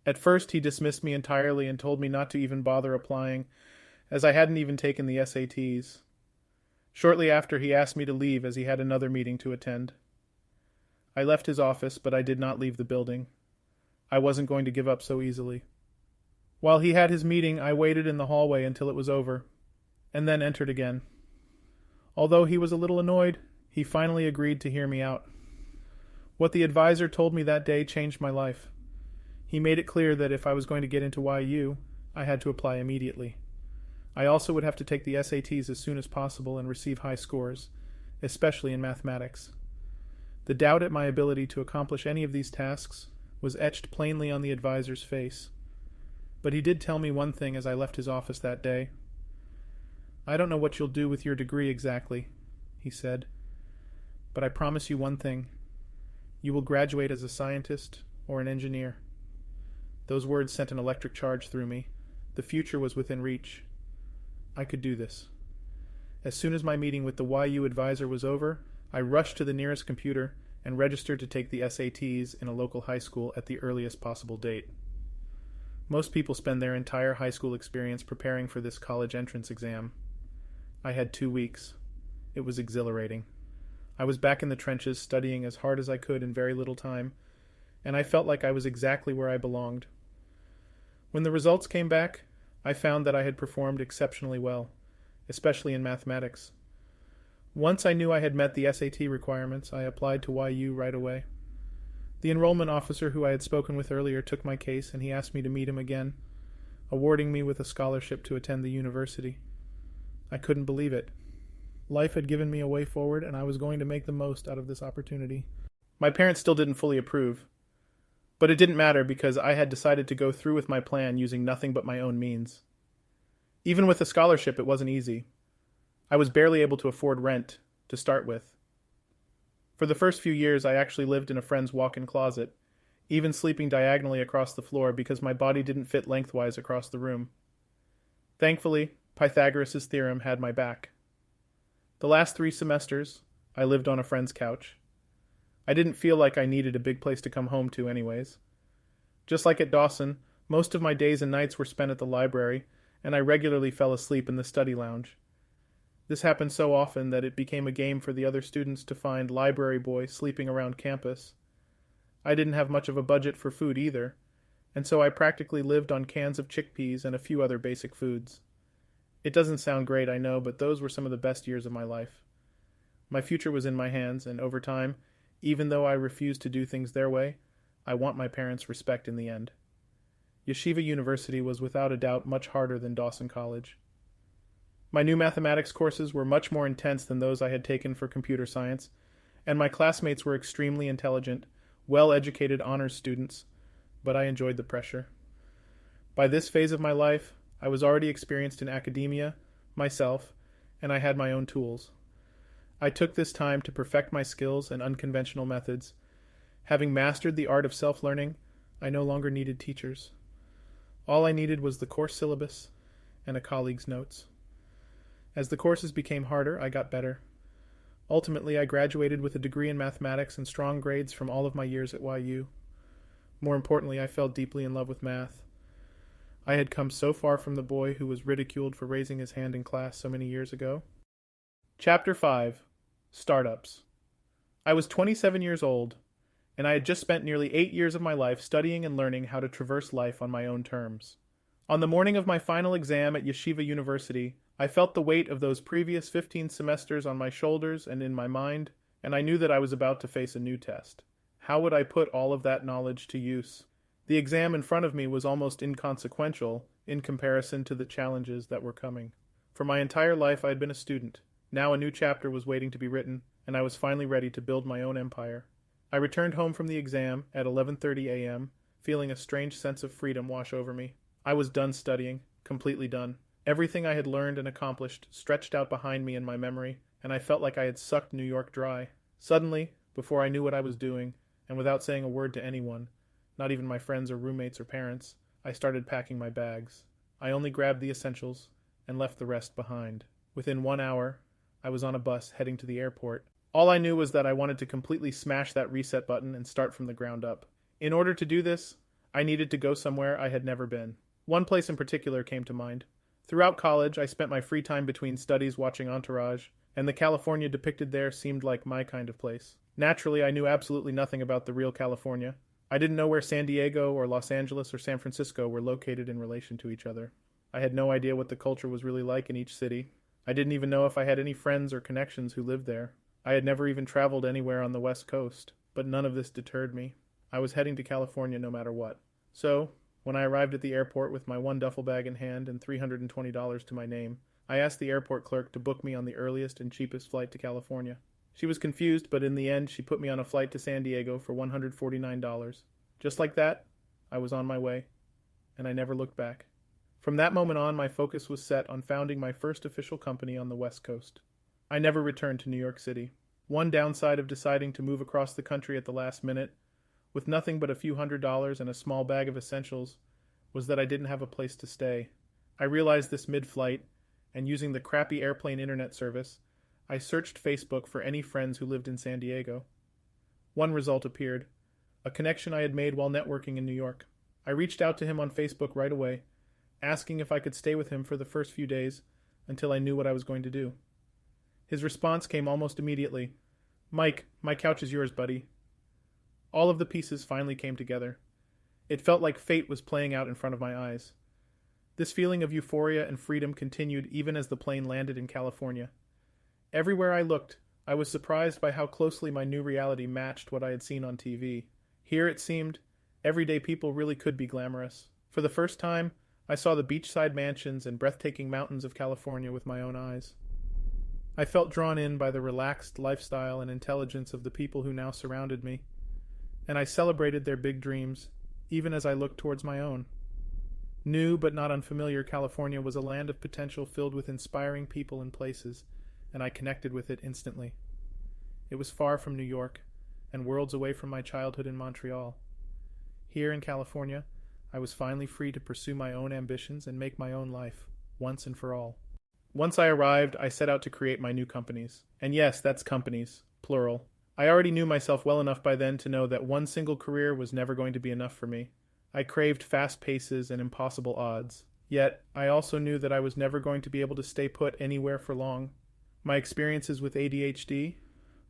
At first, he dismissed me entirely and told me not to even bother applying, as I hadn't even taken the SATs. Shortly after, he asked me to leave as he had another meeting to attend. I left his office, but I did not leave the building. I wasn't going to give up so easily. While he had his meeting, I waited in the hallway until it was over, and then entered again. Although he was a little annoyed, he finally agreed to hear me out. What the advisor told me that day changed my life. He made it clear that if I was going to get into YU, I had to apply immediately. I also would have to take the SATs as soon as possible and receive high scores, especially in mathematics. The doubt at my ability to accomplish any of these tasks was etched plainly on the advisor's face. But he did tell me one thing as I left his office that day. "I don't know what you'll do with your degree exactly," he said, "but I promise you one thing. You will graduate as a scientist or an engineer." Those words sent an electric charge through me. The future was within reach. I could do this. As soon as my meeting with the YU advisor was over, I rushed to the nearest computer and registered to take the SATs in a local high school at the earliest possible date. Most people spend their entire high school experience preparing for this college entrance exam. I had 2 weeks. It was exhilarating. I was back in the trenches studying as hard as I could in very little time, and I felt like I was exactly where I belonged. When the results came back, I found that I had performed exceptionally well, especially in mathematics. Once I knew I had met the SAT requirements, I applied to YU right away. The enrollment officer who I had spoken with earlier took my case and he asked me to meet him again, awarding me with a scholarship to attend the university. I couldn't believe it. Life had given me a way forward and I was going to make the most out of this opportunity. My parents still didn't fully approve, but it didn't matter because I had decided to go through with my plan using nothing but my own means. Even with a scholarship, it wasn't easy. I was barely able to afford rent to start with. For the first few years, I actually lived in a friend's walk-in closet, even sleeping diagonally across the floor because my body didn't fit lengthwise across the room. Thankfully, Pythagoras' theorem had my back. The last 3 semesters, I lived on a friend's couch. I didn't feel like I needed a big place to come home to anyways. Just like at Dawson, most of my days and nights were spent at the library, and I regularly fell asleep in the study lounge. This happened so often that it became a game for the other students to find library boy sleeping around campus. I didn't have much of a budget for food either, and so I practically lived on cans of chickpeas and a few other basic foods. It doesn't sound great, I know, but those were some of the best years of my life. My future was in my hands, and over time, even though I refused to do things their way, I want my parents' respect in the end. Yeshiva University was without a doubt much harder than Dawson College. My new mathematics courses were much more intense than those I had taken for computer science, and my classmates were extremely intelligent, well-educated honors students, but I enjoyed the pressure. By this phase of my life, I was already experienced in academia, myself, and I had my own tools. I took this time to perfect my skills and unconventional methods. Having mastered the art of self-learning, I no longer needed teachers. All I needed was the course syllabus and a colleague's notes. As the courses became harder, I got better. Ultimately, I graduated with a degree in mathematics and strong grades from all of my years at YU. More importantly, I fell deeply in love with math. I had come so far from the boy who was ridiculed for raising his hand in class so many years ago. Chapter 5. Startups. I was 27 years old, and I had just spent nearly 8 years of my life studying and learning how to traverse life on my own terms. On the morning of my final exam at Yeshiva University, I felt the weight of those previous 15 semesters on my shoulders and in my mind, and I knew that I was about to face a new test. How would I put all of that knowledge to use? The exam in front of me was almost inconsequential in comparison to the challenges that were coming. For my entire life I had been a student. Now a new chapter was waiting to be written, and I was finally ready to build my own empire. I returned home from the exam at 11:30 a.m., feeling a strange sense of freedom wash over me. I was done studying, completely done. Everything I had learned and accomplished stretched out behind me in my memory, and I felt like I had sucked New York dry. Suddenly, before I knew what I was doing, and without saying a word to anyone, not even my friends or roommates or parents, I started packing my bags. I only grabbed the essentials and left the rest behind. Within 1 hour, I was on a bus heading to the airport. All I knew was that I wanted to completely smash that reset button and start from the ground up. In order to do this, I needed to go somewhere I had never been. One place in particular came to mind. Throughout college, I spent my free time between studies watching Entourage, and the California depicted there seemed like my kind of place. Naturally, I knew absolutely nothing about the real California. I didn't know where San Diego or Los Angeles or San Francisco were located in relation to each other. I had no idea what the culture was really like in each city. I didn't even know if I had any friends or connections who lived there. I had never even traveled anywhere on the West Coast, but none of this deterred me. I was heading to California no matter what. So, when I arrived at the airport with my one duffel bag in hand and $320 to my name, I asked the airport clerk to book me on the earliest and cheapest flight to California. She was confused, but in the end, she put me on a flight to San Diego for $149. Just like that, I was on my way, and I never looked back. From that moment on, my focus was set on founding my first official company on the West Coast. I never returned to New York City. One downside of deciding to move across the country at the last minute, with nothing but a few $100s and a small bag of essentials, was that I didn't have a place to stay. I realized this mid-flight, and using the crappy airplane internet service, I searched Facebook for any friends who lived in San Diego. One result appeared, a connection I had made while networking in New York. I reached out to him on Facebook right away, asking if I could stay with him for the first few days until I knew what I was going to do. His response came almost immediately. "Mike, my couch is yours, buddy." All of the pieces finally came together. It felt like fate was playing out in front of my eyes. This feeling of euphoria and freedom continued even as the plane landed in California. Everywhere I looked, I was surprised by how closely my new reality matched what I had seen on TV. Here, it seemed, everyday people really could be glamorous. For the first time, I saw the beachside mansions and breathtaking mountains of California with my own eyes. I felt drawn in by the relaxed lifestyle and intelligence of the people who now surrounded me, and I celebrated their big dreams, even as I looked towards my own. New but not unfamiliar, California was a land of potential filled with inspiring people and places, and I connected with it instantly. It was far from New York, and worlds away from my childhood in Montreal. Here in California, I was finally free to pursue my own ambitions and make my own life, once and for all. Once I arrived, I set out to create my new companies. And yes, that's companies, plural. I already knew myself well enough by then to know that one single career was never going to be enough for me. I craved fast paces and impossible odds. Yet, I also knew that I was never going to be able to stay put anywhere for long. My experiences with ADHD,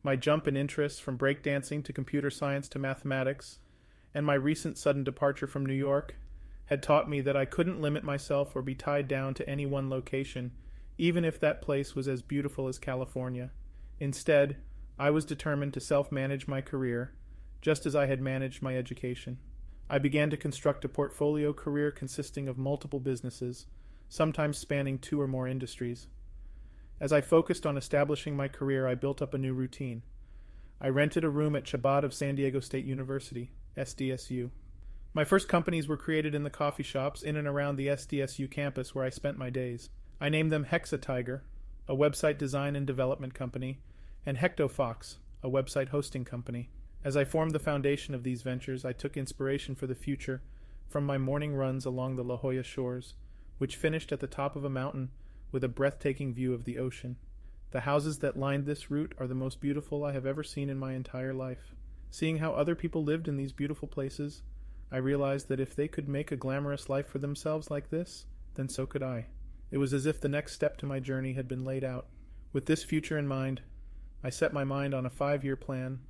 my jump in interests from breakdancing to computer science to mathematics, and my recent sudden departure from New York had taught me that I couldn't limit myself or be tied down to any one location, even if that place was as beautiful as California. Instead, I was determined to self-manage my career, just as I had managed my education. I began to construct a portfolio career consisting of multiple businesses, sometimes spanning 2 or more industries. As I focused on establishing my career, I built up a new routine. I rented a room at Chabad of San Diego State University, SDSU. My first companies were created in the coffee shops in and around the SDSU campus where I spent my days. I named them Hexatiger, a website design and development company, and Hectofox, a website hosting company. As I formed the foundation of these ventures, I took inspiration for the future from my morning runs along the La Jolla shores, which finished at the top of a mountain with a breathtaking view of the ocean. The houses that lined this route are the most beautiful I have ever seen in my entire life. Seeing how other people lived in these beautiful places, I realized that if they could make a glamorous life for themselves like this, then so could I. It was as if the next step to my journey had been laid out. With this future in mind, I set my mind on a 5-year plan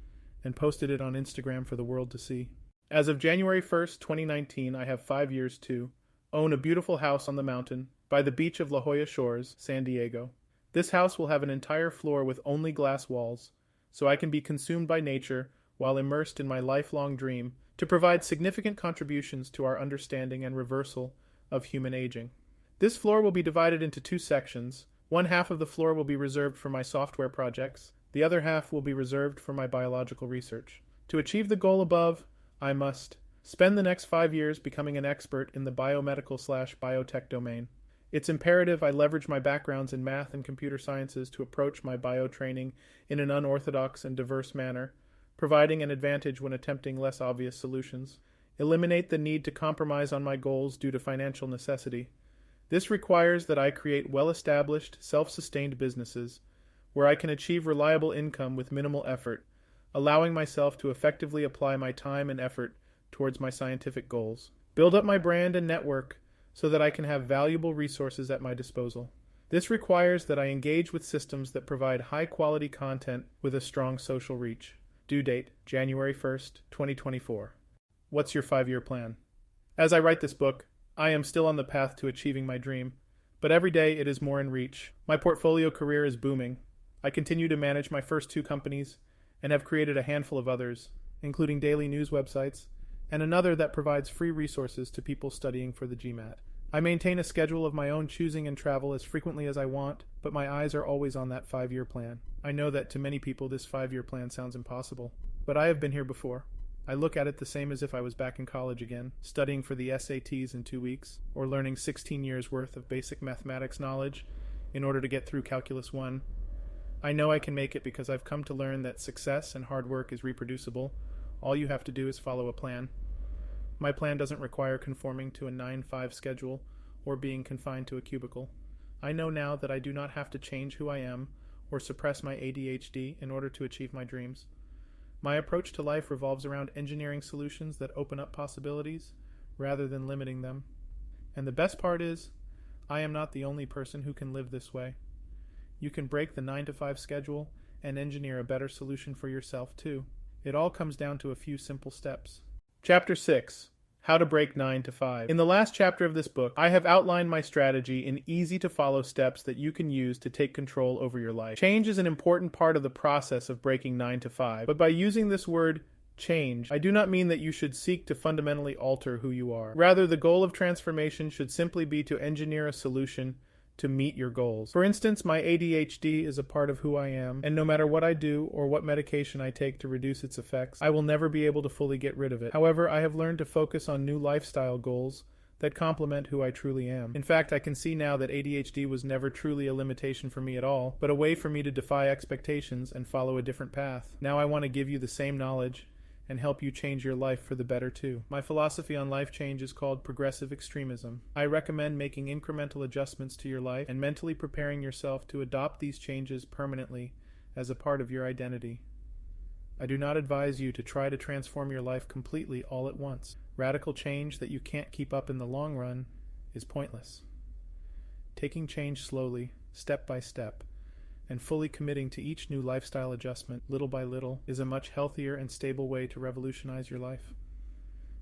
and posted it on Instagram for the world to see. As of January 1st, 2019, I have 5 years to own a beautiful house on the mountain by the beach of La Jolla Shores, San Diego. This house will have an entire floor with only glass walls, so I can be consumed by nature while immersed in my lifelong dream to provide significant contributions to our understanding and reversal of human aging. This floor will be divided into 2 sections. One half of the floor will be reserved for my software projects. The other half will be reserved for my biological research. To achieve the goal above, I must spend the next 5 years becoming an expert in the biomedical/biotech domain. It's imperative I leverage my backgrounds in math and computer sciences to approach my bio training in an unorthodox and diverse manner, providing an advantage when attempting less obvious solutions. Eliminate the need to compromise on my goals due to financial necessity. This requires that I create well-established, self-sustained businesses where I can achieve reliable income with minimal effort, allowing myself to effectively apply my time and effort towards my scientific goals. Build up my brand and network so that I can have valuable resources at my disposal. This requires that I engage with systems that provide high-quality content with a strong social reach. Due date, January 1st, 2024. What's your 5-year plan? As I write this book, I am still on the path to achieving my dream, but every day it is more in reach. My portfolio career is booming. I continue to manage my first 2 companies and have created a handful of others, including daily news websites and another that provides free resources to people studying for the GMAT. I maintain a schedule of my own choosing and travel as frequently as I want, but my eyes are always on that 5-year plan. I know that to many people this 5-year plan sounds impossible, but I have been here before. I look at it the same as if I was back in college again, studying for the SATs in 2 weeks, or learning 16 years worth of basic mathematics knowledge in order to get through Calculus 1. I know I can make it because I've come to learn that success and hard work is reproducible. All you have to do is follow a plan. My plan doesn't require conforming to a 9-5 schedule or being confined to a cubicle. I know now that I do not have to change who I am or suppress my ADHD in order to achieve my dreams. My approach to life revolves around engineering solutions that open up possibilities rather than limiting them. And the best part is, I am not the only person who can live this way. You can break the 9-to-5 schedule and engineer a better solution for yourself too. It all comes down to a few simple steps. Chapter 6. How to Break 9 to 5. In the last chapter of this book, I have outlined my strategy in easy-to-follow steps that you can use to take control over your life. Change is an important part of the process of breaking 9 to 5, but by using this word change, I do not mean that you should seek to fundamentally alter who you are. Rather, the goal of transformation should simply be to engineer a solution to meet your goals. For instance, my ADHD is a part of who I am, and no matter what I do or what medication I take to reduce its effects, I will never be able to fully get rid of it. However, I have learned to focus on new lifestyle goals that complement who I truly am. In fact, I can see now that ADHD was never truly a limitation for me at all, but a way for me to defy expectations and follow a different path. Now I want to give you the same knowledge and help you change your life for the better too. My philosophy on life change is called progressive extremism. I recommend making incremental adjustments to your life and mentally preparing yourself to adopt these changes permanently as a part of your identity. I do not advise you to try to transform your life completely all at once. Radical change that you can't keep up in the long run is pointless. Taking change slowly, step by step, and fully committing to each new lifestyle adjustment, little by little, is a much healthier and stable way to revolutionize your life.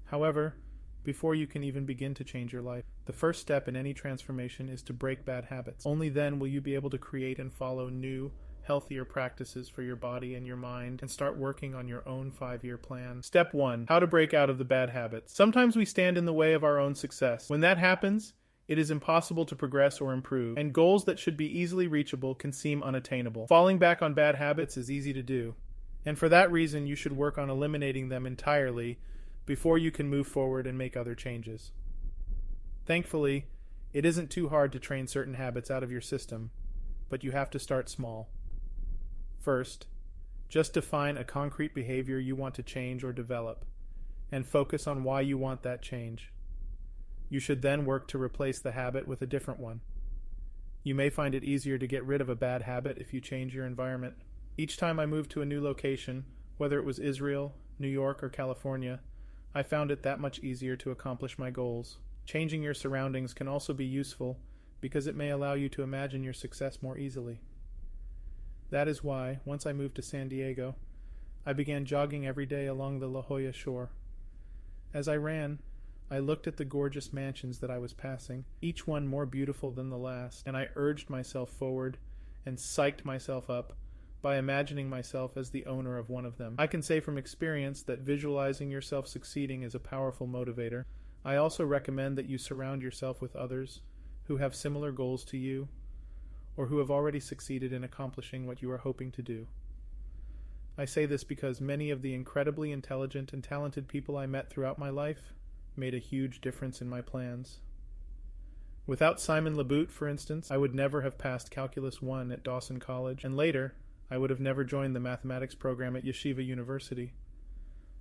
However, before you can even begin to change your life, the first step in any transformation is to break bad habits. Only then will you be able to create and follow new, healthier practices for your body and your mind and start working on your own 5-year plan. Step 1. How to break out of the bad habits. Sometimes we stand in the way of our own success. When that happens, it is impossible to progress or improve, and goals that should be easily reachable can seem unattainable. Falling back on bad habits is easy to do, and for that reason you should work on eliminating them entirely before you can move forward and make other changes. Thankfully, it isn't too hard to train certain habits out of your system, but you have to start small. First, just define a concrete behavior you want to change or develop, and focus on why you want that change. You should then work to replace the habit with a different one. You may find it easier to get rid of a bad habit if you change your environment. Each time I moved to a new location, whether it was Israel, New York, or California, I found it that much easier to accomplish my goals. Changing your surroundings can also be useful because it may allow you to imagine your success more easily. That is why, once I moved to San Diego, I began jogging every day along the La Jolla shore. As I ran, I looked at the gorgeous mansions that I was passing, each one more beautiful than the last, and I urged myself forward and psyched myself up by imagining myself as the owner of one of them. I can say from experience that visualizing yourself succeeding is a powerful motivator. I also recommend that you surround yourself with others who have similar goals to you or who have already succeeded in accomplishing what you are hoping to do. I say this because many of the incredibly intelligent and talented people I met throughout my life made a huge difference in my plans. Without Simon Laboute, for instance, I would never have passed Calculus 1 at Dawson College, and later, I would have never joined the mathematics program at Yeshiva University.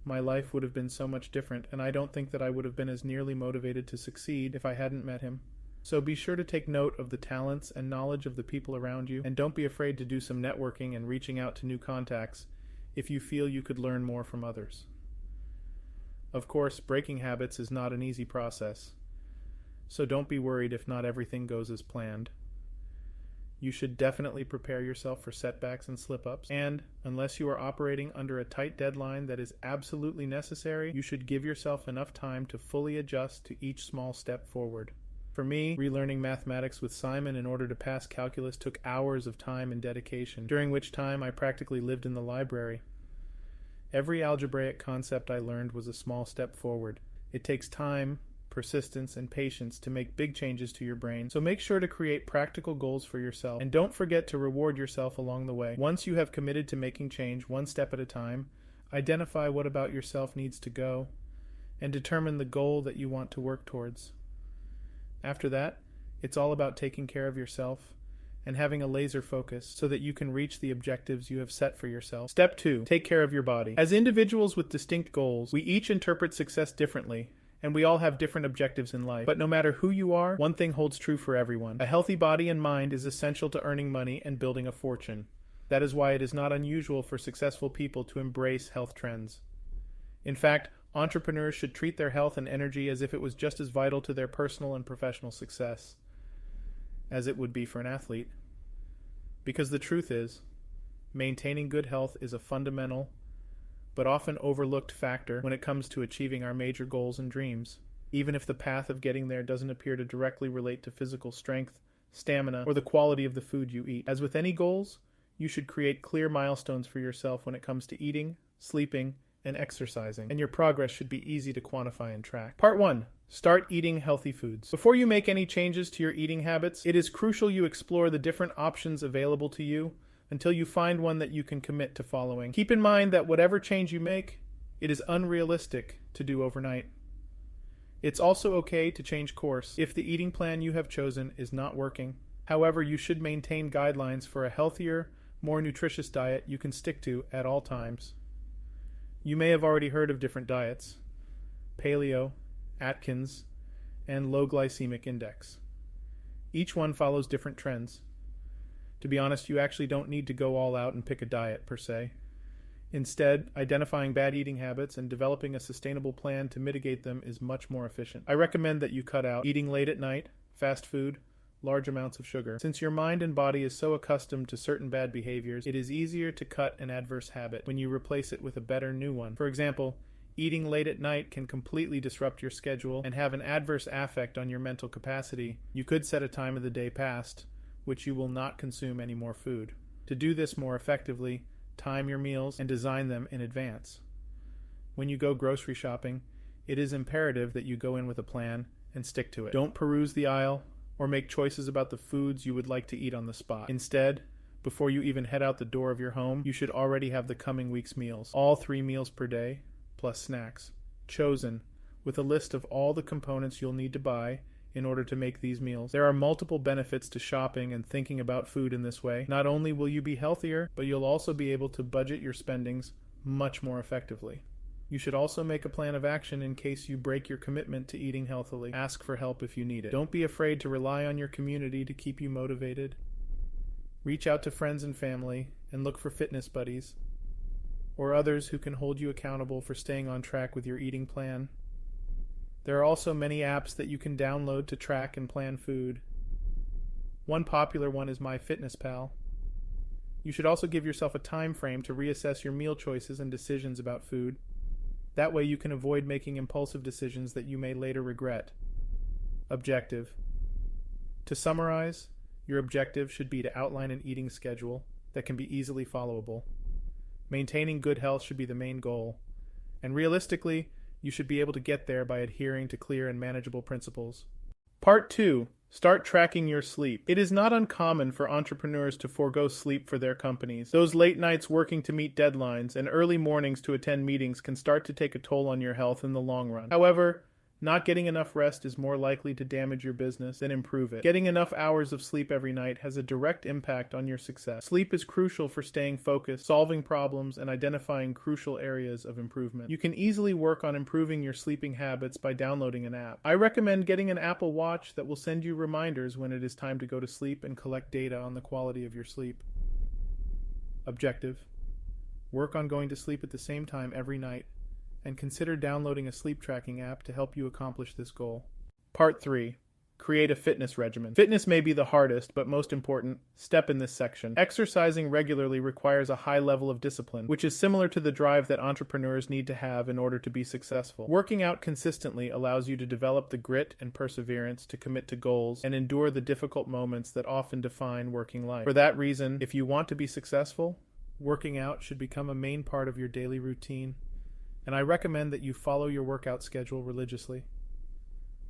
My life would have been so much different, and I don't think that I would have been as nearly motivated to succeed if I hadn't met him. So be sure to take note of the talents and knowledge of the people around you, and don't be afraid to do some networking and reaching out to new contacts if you feel you could learn more from others. Of course, breaking habits is not an easy process, so don't be worried if not everything goes as planned. You should definitely prepare yourself for setbacks and slip-ups, and unless you are operating under a tight deadline that is absolutely necessary, you should give yourself enough time to fully adjust to each small step forward. For me, relearning mathematics with Simon in order to pass calculus took hours of time and dedication, during which time I practically lived in the library. Every algebraic concept I learned was a small step forward. It takes time, persistence, and patience to make big changes to your brain, so make sure to create practical goals for yourself, and don't forget to reward yourself along the way. Once you have committed to making change one step at a time, identify what about yourself needs to go, and determine the goal that you want to work towards. After that, it's all about taking care of yourself and having a laser focus so that you can reach the objectives you have set for yourself. Step 2. Take care of your body. As individuals with distinct goals, we each interpret success differently, and we all have different objectives in life. But no matter who you are, one thing holds true for everyone. A healthy body and mind is essential to earning money and building a fortune. That is why it is not unusual for successful people to embrace health trends. In fact, entrepreneurs should treat their health and energy as if it was just as vital to their personal and professional success as it would be for an athlete. Because the truth is, maintaining good health is a fundamental, but often overlooked factor when it comes to achieving our major goals and dreams, even if the path of getting there doesn't appear to directly relate to physical strength, stamina, or the quality of the food you eat. As with any goals, you should create clear milestones for yourself when it comes to eating, sleeping, and exercising, and your progress should be easy to quantify and track. Part 1. Start eating healthy foods. Before you make any changes to your eating habits, it is crucial you explore the different options available to you until you find one that you can commit to following. Keep in mind that whatever change you make, it is unrealistic to do overnight. It's also okay to change course if the eating plan you have chosen is not working. However, you should maintain guidelines for a healthier, more nutritious diet you can stick to at all times. You may have already heard of different diets: paleo, Atkins, and low glycemic index. Each one follows different trends. To be honest, you actually don't need to go all out and pick a diet per se. Instead, identifying bad eating habits and developing a sustainable plan to mitigate them is much more efficient. I recommend that you cut out eating late at night, fast food, large amounts of sugar. Since your mind and body is so accustomed to certain bad behaviors, it is easier to cut an adverse habit when you replace it with a better new one. For example, eating late at night can completely disrupt your schedule and have an adverse affect on your mental capacity. You could set a time of the day past, which you will not consume any more food. To do this more effectively, time your meals and design them in advance. When you go grocery shopping, it is imperative that you go in with a plan and stick to it. Don't peruse the aisle or make choices about the foods you would like to eat on the spot. Instead, before you even head out the door of your home, you should already have the coming week's meals, all 3 meals per day, plus snacks, chosen with a list of all the components you'll need to buy in order to make these meals. There are multiple benefits to shopping and thinking about food in this way. Not only will you be healthier, but you'll also be able to budget your spendings much more effectively. You should also make a plan of action in case you break your commitment to eating healthily. Ask for help if you need it. Don't be afraid to rely on your community to keep you motivated. Reach out to friends and family and look for fitness buddies or others who can hold you accountable for staying on track with your eating plan. There are also many apps that you can download to track and plan food. One popular one is MyFitnessPal. You should also give yourself a time frame to reassess your meal choices and decisions about food. That way you can avoid making impulsive decisions that you may later regret. Objective. To summarize, your objective should be to outline an eating schedule that can be easily followable. Maintaining good health should be the main goal, and realistically, you should be able to get there by adhering to clear and manageable principles. Part 2. Start tracking your sleep. It is not uncommon for entrepreneurs to forego sleep for their companies. Those late nights working to meet deadlines and early mornings to attend meetings can start to take a toll on your health in the long run. However, not getting enough rest is more likely to damage your business than improve it. Getting enough hours of sleep every night has a direct impact on your success. Sleep is crucial for staying focused, solving problems, and identifying crucial areas of improvement. You can easily work on improving your sleeping habits by downloading an app. I recommend getting an Apple Watch that will send you reminders when it is time to go to sleep and collect data on the quality of your sleep. Objective. Work on going to sleep at the same time every night, and consider downloading a sleep tracking app to help you accomplish this goal. Part 3. Create a fitness regimen. Fitness may be the hardest, but most important, step in this section. Exercising regularly requires a high level of discipline, which is similar to the drive that entrepreneurs need to have in order to be successful. Working out consistently allows you to develop the grit and perseverance to commit to goals and endure the difficult moments that often define working life. For that reason, if you want to be successful, working out should become a main part of your daily routine, and I recommend that you follow your workout schedule religiously.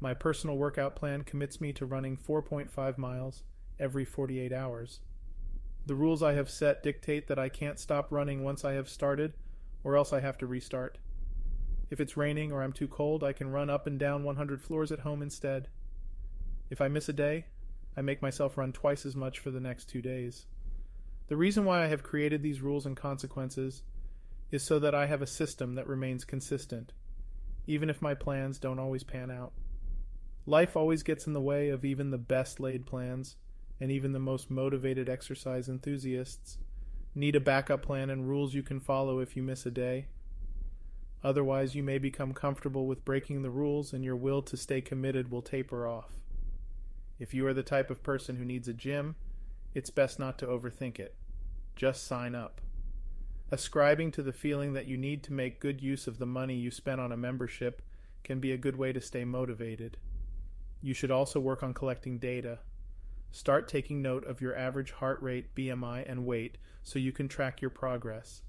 My personal workout plan commits me to running 4.5 miles every 48 hours. The rules I have set dictate that I can't stop running once I have started, or else I have to restart. If it's raining or I'm too cold, I can run up and down 100 floors at home instead. If I miss a day, I make myself run twice as much for the next 2 days. The reason why I have created these rules and consequences is so that I have a system that remains consistent, even if my plans don't always pan out. Life always gets in the way of even the best laid plans, and even the most motivated exercise enthusiasts need a backup plan and rules you can follow if you miss a day. Otherwise, you may become comfortable with breaking the rules and your will to stay committed will taper off. If you are the type of person who needs a gym, it's best not to overthink it. Just sign up. Ascribing to the feeling that you need to make good use of the money you spent on a membership can be a good way to stay motivated. You should also work on collecting data. Start taking note of your average heart rate, BMI, and weight so you can track your progress.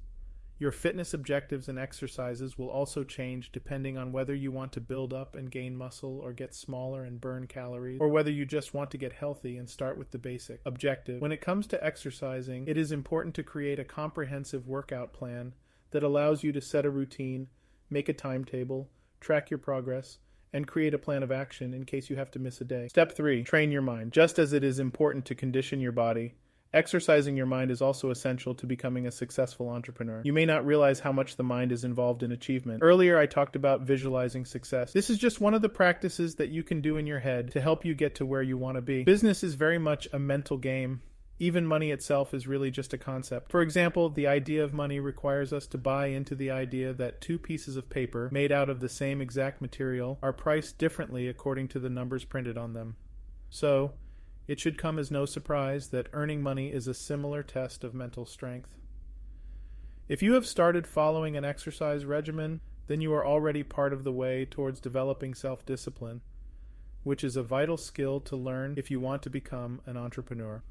Your fitness objectives and exercises will also change depending on whether you want to build up and gain muscle or get smaller and burn calories, or whether you just want to get healthy and start with the basic objective. When it comes to exercising, it is important to create a comprehensive workout plan that allows you to set a routine, make a timetable, track your progress, and create a plan of action in case you have to miss a day. Step 3. Train your mind. Just as it is important to condition your body, exercising your mind is also essential to becoming a successful entrepreneur. You may not realize how much the mind is involved in achievement. Earlier, I talked about visualizing success. This is just one of the practices that you can do in your head to help you get to where you want to be. Business is very much a mental game. Even money itself is really just a concept. For example, the idea of money requires us to buy into the idea that two pieces of paper made out of the same exact material are priced differently according to the numbers printed on them. So, it should come as no surprise that earning money is a similar test of mental strength. If you have started following an exercise regimen, then you are already part of the way towards developing self-discipline, which is a vital skill to learn if you want to become an entrepreneur.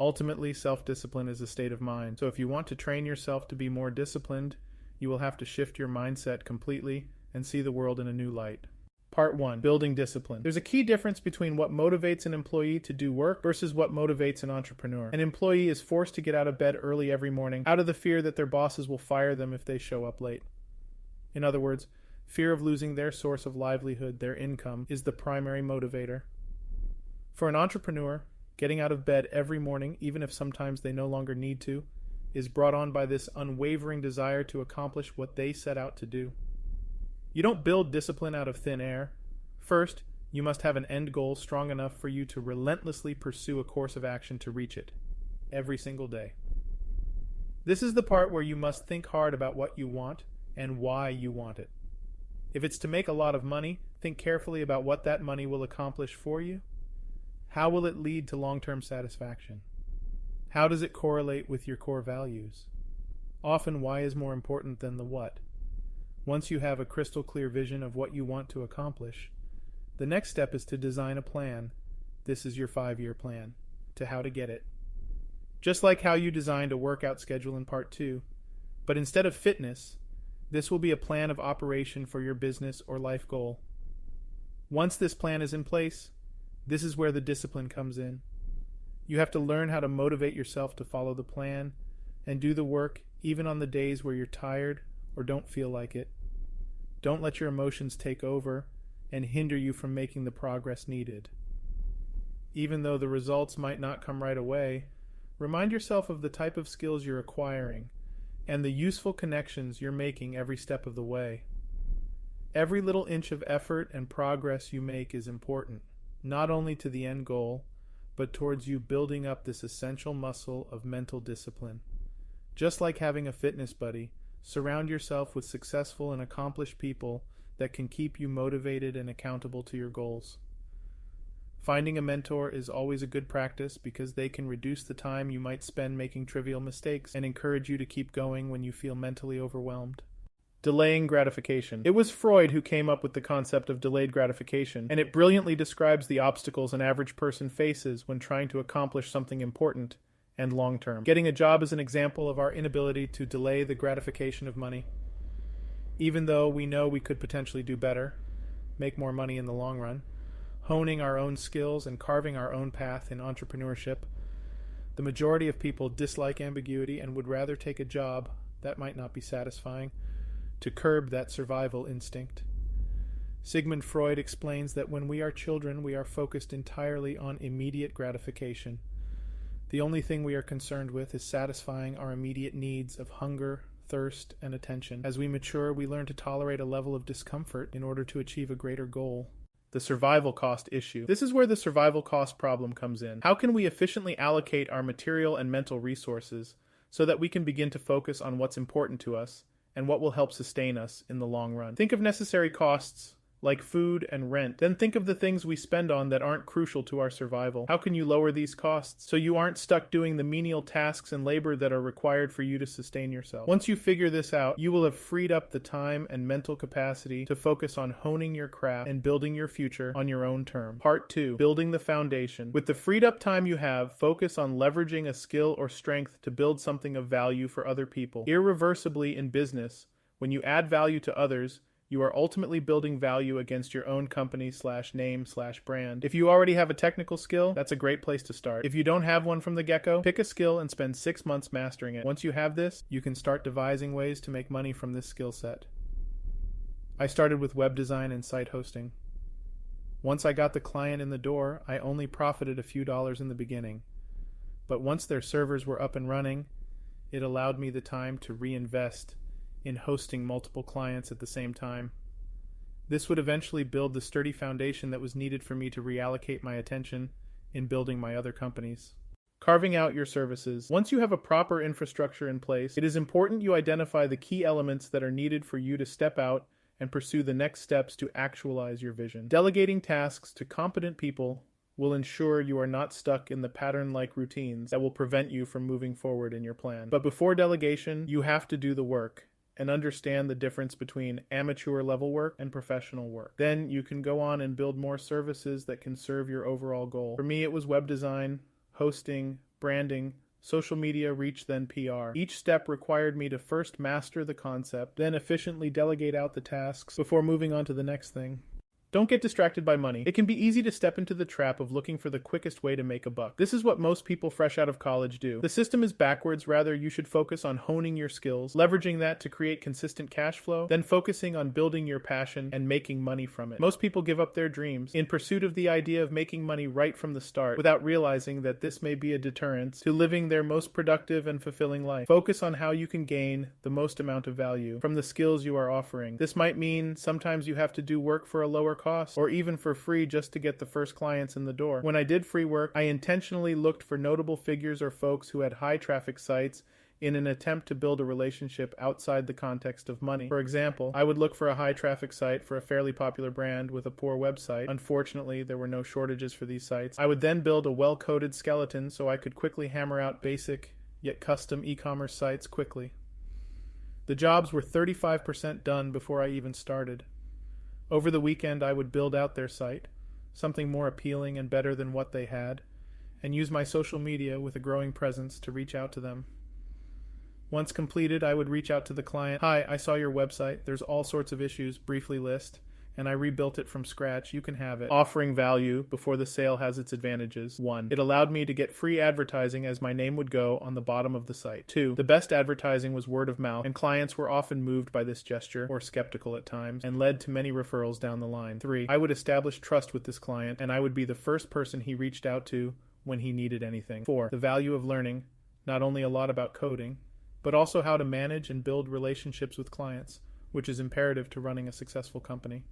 Ultimately, self-discipline is a state of mind. So if you want to train yourself to be more disciplined, you will have to shift your mindset completely and see the world in a new light. Part 1. Building discipline. There's a key difference between what motivates an employee to do work versus what motivates an entrepreneur. An employee is forced to get out of bed early every morning out of the fear that their bosses will fire them if they show up late. In other words, fear of losing their source of livelihood, their income, is the primary motivator. For an entrepreneur, getting out of bed every morning, even if sometimes they no longer need to, is brought on by this unwavering desire to accomplish what they set out to do. You don't build discipline out of thin air. First, you must have an end goal strong enough for you to relentlessly pursue a course of action to reach it, every single day. This is the part where you must think hard about what you want and why you want it. If it's to make a lot of money, think carefully about what that money will accomplish for you. How will it lead to long-term satisfaction? How does it correlate with your core values? Often, why is more important than the what. Once you have a crystal clear vision of what you want to accomplish, the next step is to design a plan. This is your 5-year plan to how to get it. Just like how you designed a workout schedule in part 2, but instead of fitness, this will be a plan of operation for your business or life goal. Once this plan is in place, this is where the discipline comes in. You have to learn how to motivate yourself to follow the plan and do the work even on the days where you're tired or don't feel like it. Don't let your emotions take over and hinder you from making the progress needed. Even though the results might not come right away, remind yourself of the type of skills you're acquiring and the useful connections you're making every step of the way. Every little inch of effort and progress you make is important, not only to the end goal, but towards you building up this essential muscle of mental discipline. Just like having a fitness buddy, surround yourself with successful and accomplished people that can keep you motivated and accountable to your goals. Finding a mentor is always a good practice because they can reduce the time you might spend making trivial mistakes and encourage you to keep going when you feel mentally overwhelmed. Delaying gratification. It was Freud who came up with the concept of delayed gratification, and it brilliantly describes the obstacles an average person faces when trying to accomplish something important and long-term. Getting a job is an example of our inability to delay the gratification of money. Even though we know we could potentially do better, make more money in the long run, honing our own skills and carving our own path in entrepreneurship, the majority of people dislike ambiguity and would rather take a job that might not be satisfying to curb that survival instinct. Sigmund Freud explains that when we are children, we are focused entirely on immediate gratification. The only thing we are concerned with is satisfying our immediate needs of hunger, thirst, and attention. As we mature, we learn to tolerate a level of discomfort in order to achieve a greater goal. The survival cost issue. This is where the survival cost problem comes in. How can we efficiently allocate our material and mental resources so that we can begin to focus on what's important to us and what will help sustain us in the long run? Think of necessary costs like food and rent. Then think of the things we spend on that aren't crucial to our survival. How can you lower these costs so you aren't stuck doing the menial tasks and labor that are required for you to sustain yourself? Once you figure this out, you will have freed up the time and mental capacity to focus on honing your craft and building your future on your own terms. Part 2. Building the foundation. With the freed up time you have, focus on leveraging a skill or strength to build something of value for other people. Irreversibly in business, when you add value to others, you are ultimately building value against your own company/name/brand. If you already have a technical skill, that's a great place to start. If you don't have one from the get-go, pick a skill and spend 6 months mastering it. Once you have this, you can start devising ways to make money from this skill set. I started with web design and site hosting. Once I got the client in the door, I only profited a few dollars in the beginning. But once their servers were up and running, it allowed me the time to reinvest in hosting multiple clients at the same time. This would eventually build the sturdy foundation that was needed for me to reallocate my attention in building my other companies. Carving out your services. Once you have a proper infrastructure in place, it is important you identify the key elements that are needed for you to step out and pursue the next steps to actualize your vision. Delegating tasks to competent people will ensure you are not stuck in the pattern-like routines that will prevent you from moving forward in your plan. But before delegation, you have to do the work and understand the difference between amateur level work and professional work. Then you can go on and build more services that can serve your overall goal. For me, it was web design, hosting, branding, social media reach, then PR. Each step required me to first master the concept, then efficiently delegate out the tasks before moving on to the next thing. Don't get distracted by money. It can be easy to step into the trap of looking for the quickest way to make a buck. This is what most people fresh out of college do. The system is backwards. Rather, you should focus on honing your skills, leveraging that to create consistent cash flow, then focusing on building your passion and making money from it. Most people give up their dreams in pursuit of the idea of making money right from the start, without realizing that this may be a deterrent to living their most productive and fulfilling life. Focus on how you can gain the most amount of value from the skills you are offering. This might mean sometimes you have to do work for a lower cost, or even for free just to get the first clients in the door. When I did free work, I intentionally looked for notable figures or folks who had high traffic sites in an attempt to build a relationship outside the context of money. For example, I would look for a high traffic site for a fairly popular brand with a poor website. Unfortunately, there were no shortages for these sites. I would then build a well-coded skeleton so I could quickly hammer out basic yet custom e-commerce sites quickly. The jobs were 35% done before I even started. Over the weekend, I would build out their site, something more appealing and better than what they had, and use my social media with a growing presence to reach out to them. Once completed, I would reach out to the client. Hi, I saw your website. There's all sorts of issues, briefly list, and I rebuilt it from scratch. You can have it. Offering value before the sale has its advantages. 1. It allowed me to get free advertising as my name would go on the bottom of the site. 2. The best advertising was word of mouth, and clients were often moved by this gesture, or skeptical at times, and led to many referrals down the line. 3. I would establish trust with this client, and I would be the first person he reached out to when he needed anything. 4. The value of learning, not only a lot about coding, but also how to manage and build relationships with clients, which is imperative to running a successful company.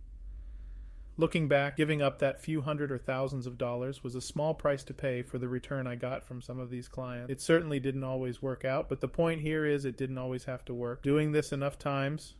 Looking back, giving up that few hundred or thousands of dollars was a small price to pay for the return I got from some of these clients. It certainly didn't always work out, but the point here is it didn't always have to work. Doing this enough times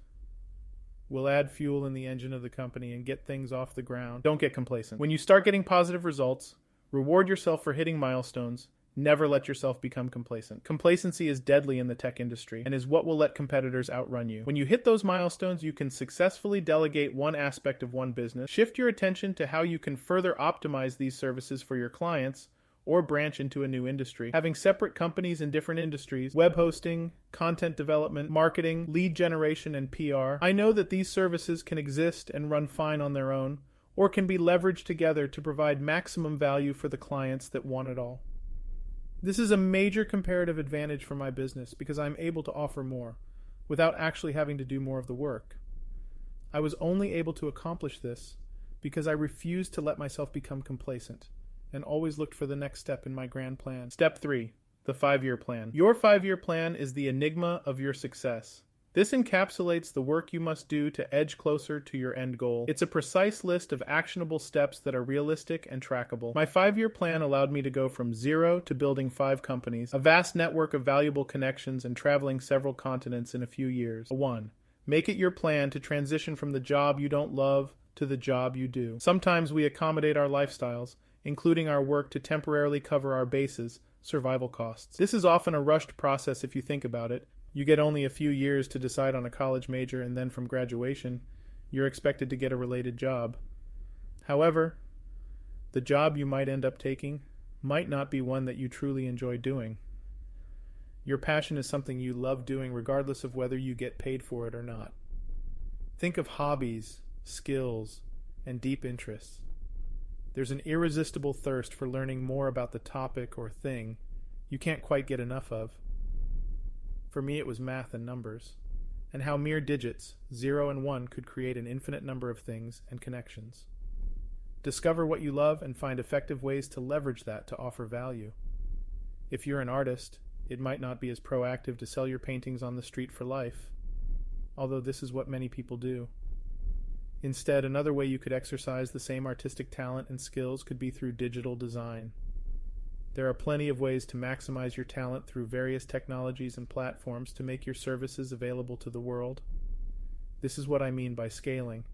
will add fuel in the engine of the company and get things off the ground. Don't get complacent. When you start getting positive results, reward yourself for hitting milestones. Never let yourself become complacent. Complacency is deadly in the tech industry and is what will let competitors outrun you. When you hit those milestones, you can successfully delegate one aspect of one business, shift your attention to how you can further optimize these services for your clients, or branch into a new industry. Having separate companies in different industries, web hosting, content development, marketing, lead generation, and PR, I know that these services can exist and run fine on their own, or can be leveraged together to provide maximum value for the clients that want it all. This is a major comparative advantage for my business because I'm able to offer more without actually having to do more of the work. I was only able to accomplish this because I refused to let myself become complacent and always looked for the next step in my grand plan. Step 3, the 5-year plan. Your 5-year plan is the enigma of your success. This encapsulates the work you must do to edge closer to your end goal. It's a precise list of actionable steps that are realistic and trackable. My 5-year plan allowed me to go from 0 to building 5 companies, a vast network of valuable connections, and traveling several continents in a few years. 1. Make it your plan to transition from the job you don't love to the job you do. Sometimes we accommodate our lifestyles, including our work, to temporarily cover our bases, survival costs. This is often a rushed process if you think about it. You get only a few years to decide on a college major, and then from graduation, you're expected to get a related job. However, the job you might end up taking might not be one that you truly enjoy doing. Your passion is something you love doing regardless of whether you get paid for it or not. Think of hobbies, skills, and deep interests. There's an irresistible thirst for learning more about the topic or thing you can't quite get enough of. For me, it was math and numbers, and how mere digits, 0 and 1, could create an infinite number of things and connections. Discover what you love and find effective ways to leverage that to offer value. If you're an artist, it might not be as proactive to sell your paintings on the street for life, although this is what many people do. Instead, another way you could exercise the same artistic talent and skills could be through digital design. There are plenty of ways to maximize your talent through various technologies and platforms to make your services available to the world. This is what I mean by scaling.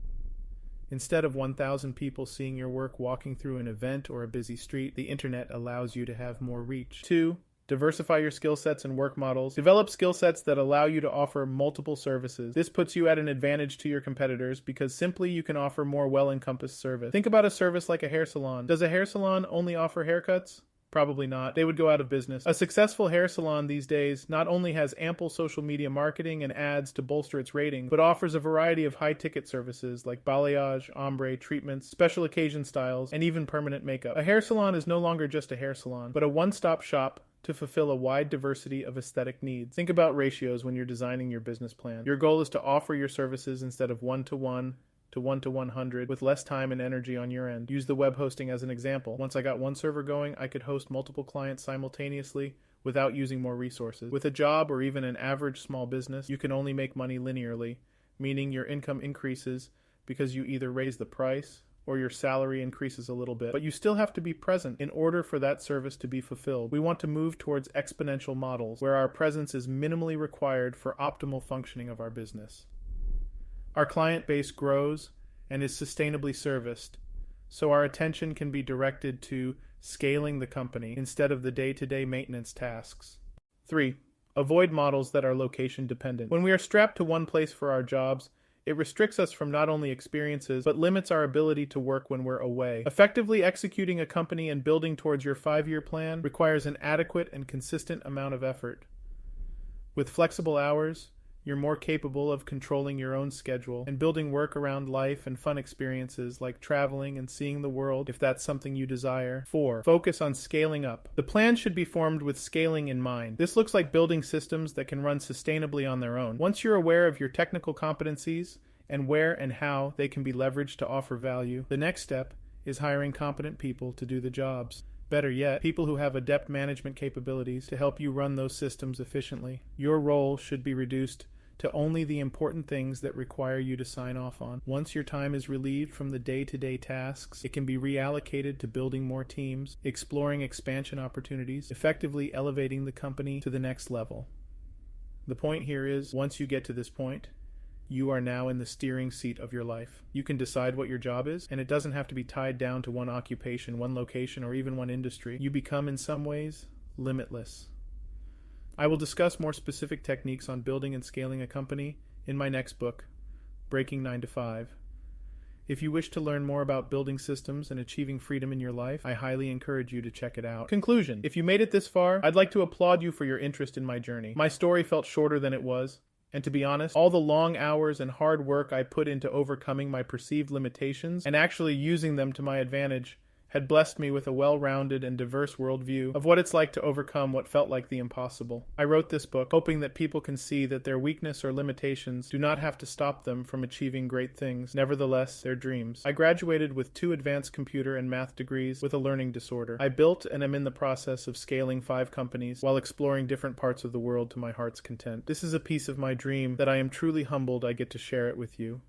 Instead of 1,000 people seeing your work walking through an event or a busy street, the internet allows you to have more reach. 2. Diversify your skill sets and work models. Develop skill sets that allow you to offer multiple services. This puts you at an advantage to your competitors because simply you can offer more well-encompassed service. Think about a service like a hair salon. Does a hair salon only offer haircuts? Probably not. They would go out of business. A successful hair salon these days not only has ample social media marketing and ads to bolster its rating, but offers a variety of high-ticket services like balayage, ombre, treatments, special occasion styles, and even permanent makeup. A hair salon is no longer just a hair salon, but a one-stop shop to fulfill a wide diversity of aesthetic needs. Think about ratios when you're designing your business plan. Your goal is to offer your services instead of 1-to-1 to 1-to-100 with less time and energy on your end. Use the web hosting as an example. Once I got one server going, I could host multiple clients simultaneously without using more resources. With a job or even an average small business, you can only make money linearly, meaning your income increases because you either raise the price or your salary increases a little bit, but you still have to be present in order for that service to be fulfilled. We want to move towards exponential models where our presence is minimally required for optimal functioning of our business. Our client base grows and is sustainably serviced, so our attention can be directed to scaling the company instead of the day-to-day maintenance tasks. 3. Avoid models that are location dependent. When we are strapped to one place for our jobs, it restricts us from not only experiences, but limits our ability to work when we're away. Effectively executing a company and building towards your 5-year plan requires an adequate and consistent amount of effort. With flexible hours, you're more capable of controlling your own schedule and building work around life and fun experiences like traveling and seeing the world if that's something you desire. 4. Focus on scaling up. The plan should be formed with scaling in mind. This looks like building systems that can run sustainably on their own. Once you're aware of your technical competencies and where and how they can be leveraged to offer value, the next step is hiring competent people to do the jobs. Better yet, people who have adept management capabilities to help you run those systems efficiently. Your role should be reduced to only the important things that require you to sign off on. Once your time is relieved from the day-to-day tasks, it can be reallocated to building more teams, exploring expansion opportunities, effectively elevating the company to the next level. The point here is, once you get to this point, you are now in the steering seat of your life. You can decide what your job is, and it doesn't have to be tied down to one occupation, one location, or even one industry. You become, in some ways, limitless. I will discuss more specific techniques on building and scaling a company in my next book, Breaking 9 to 5. If you wish to learn more about building systems and achieving freedom in your life, I highly encourage you to check it out. Conclusion. If you made it this far, I'd like to applaud you for your interest in my journey. My story felt shorter than it was, and to be honest, all the long hours and hard work I put into overcoming my perceived limitations and actually using them to my advantage had blessed me with a well-rounded and diverse worldview of what it's like to overcome what felt like the impossible. I wrote this book hoping that people can see that their weakness or limitations do not have to stop them from achieving great things, nevertheless, their dreams. I graduated with 2 advanced computer and math degrees with a learning disorder. I built and am in the process of scaling 5 companies while exploring different parts of the world to my heart's content. This is a piece of my dream that I am truly humbled I get to share it with you.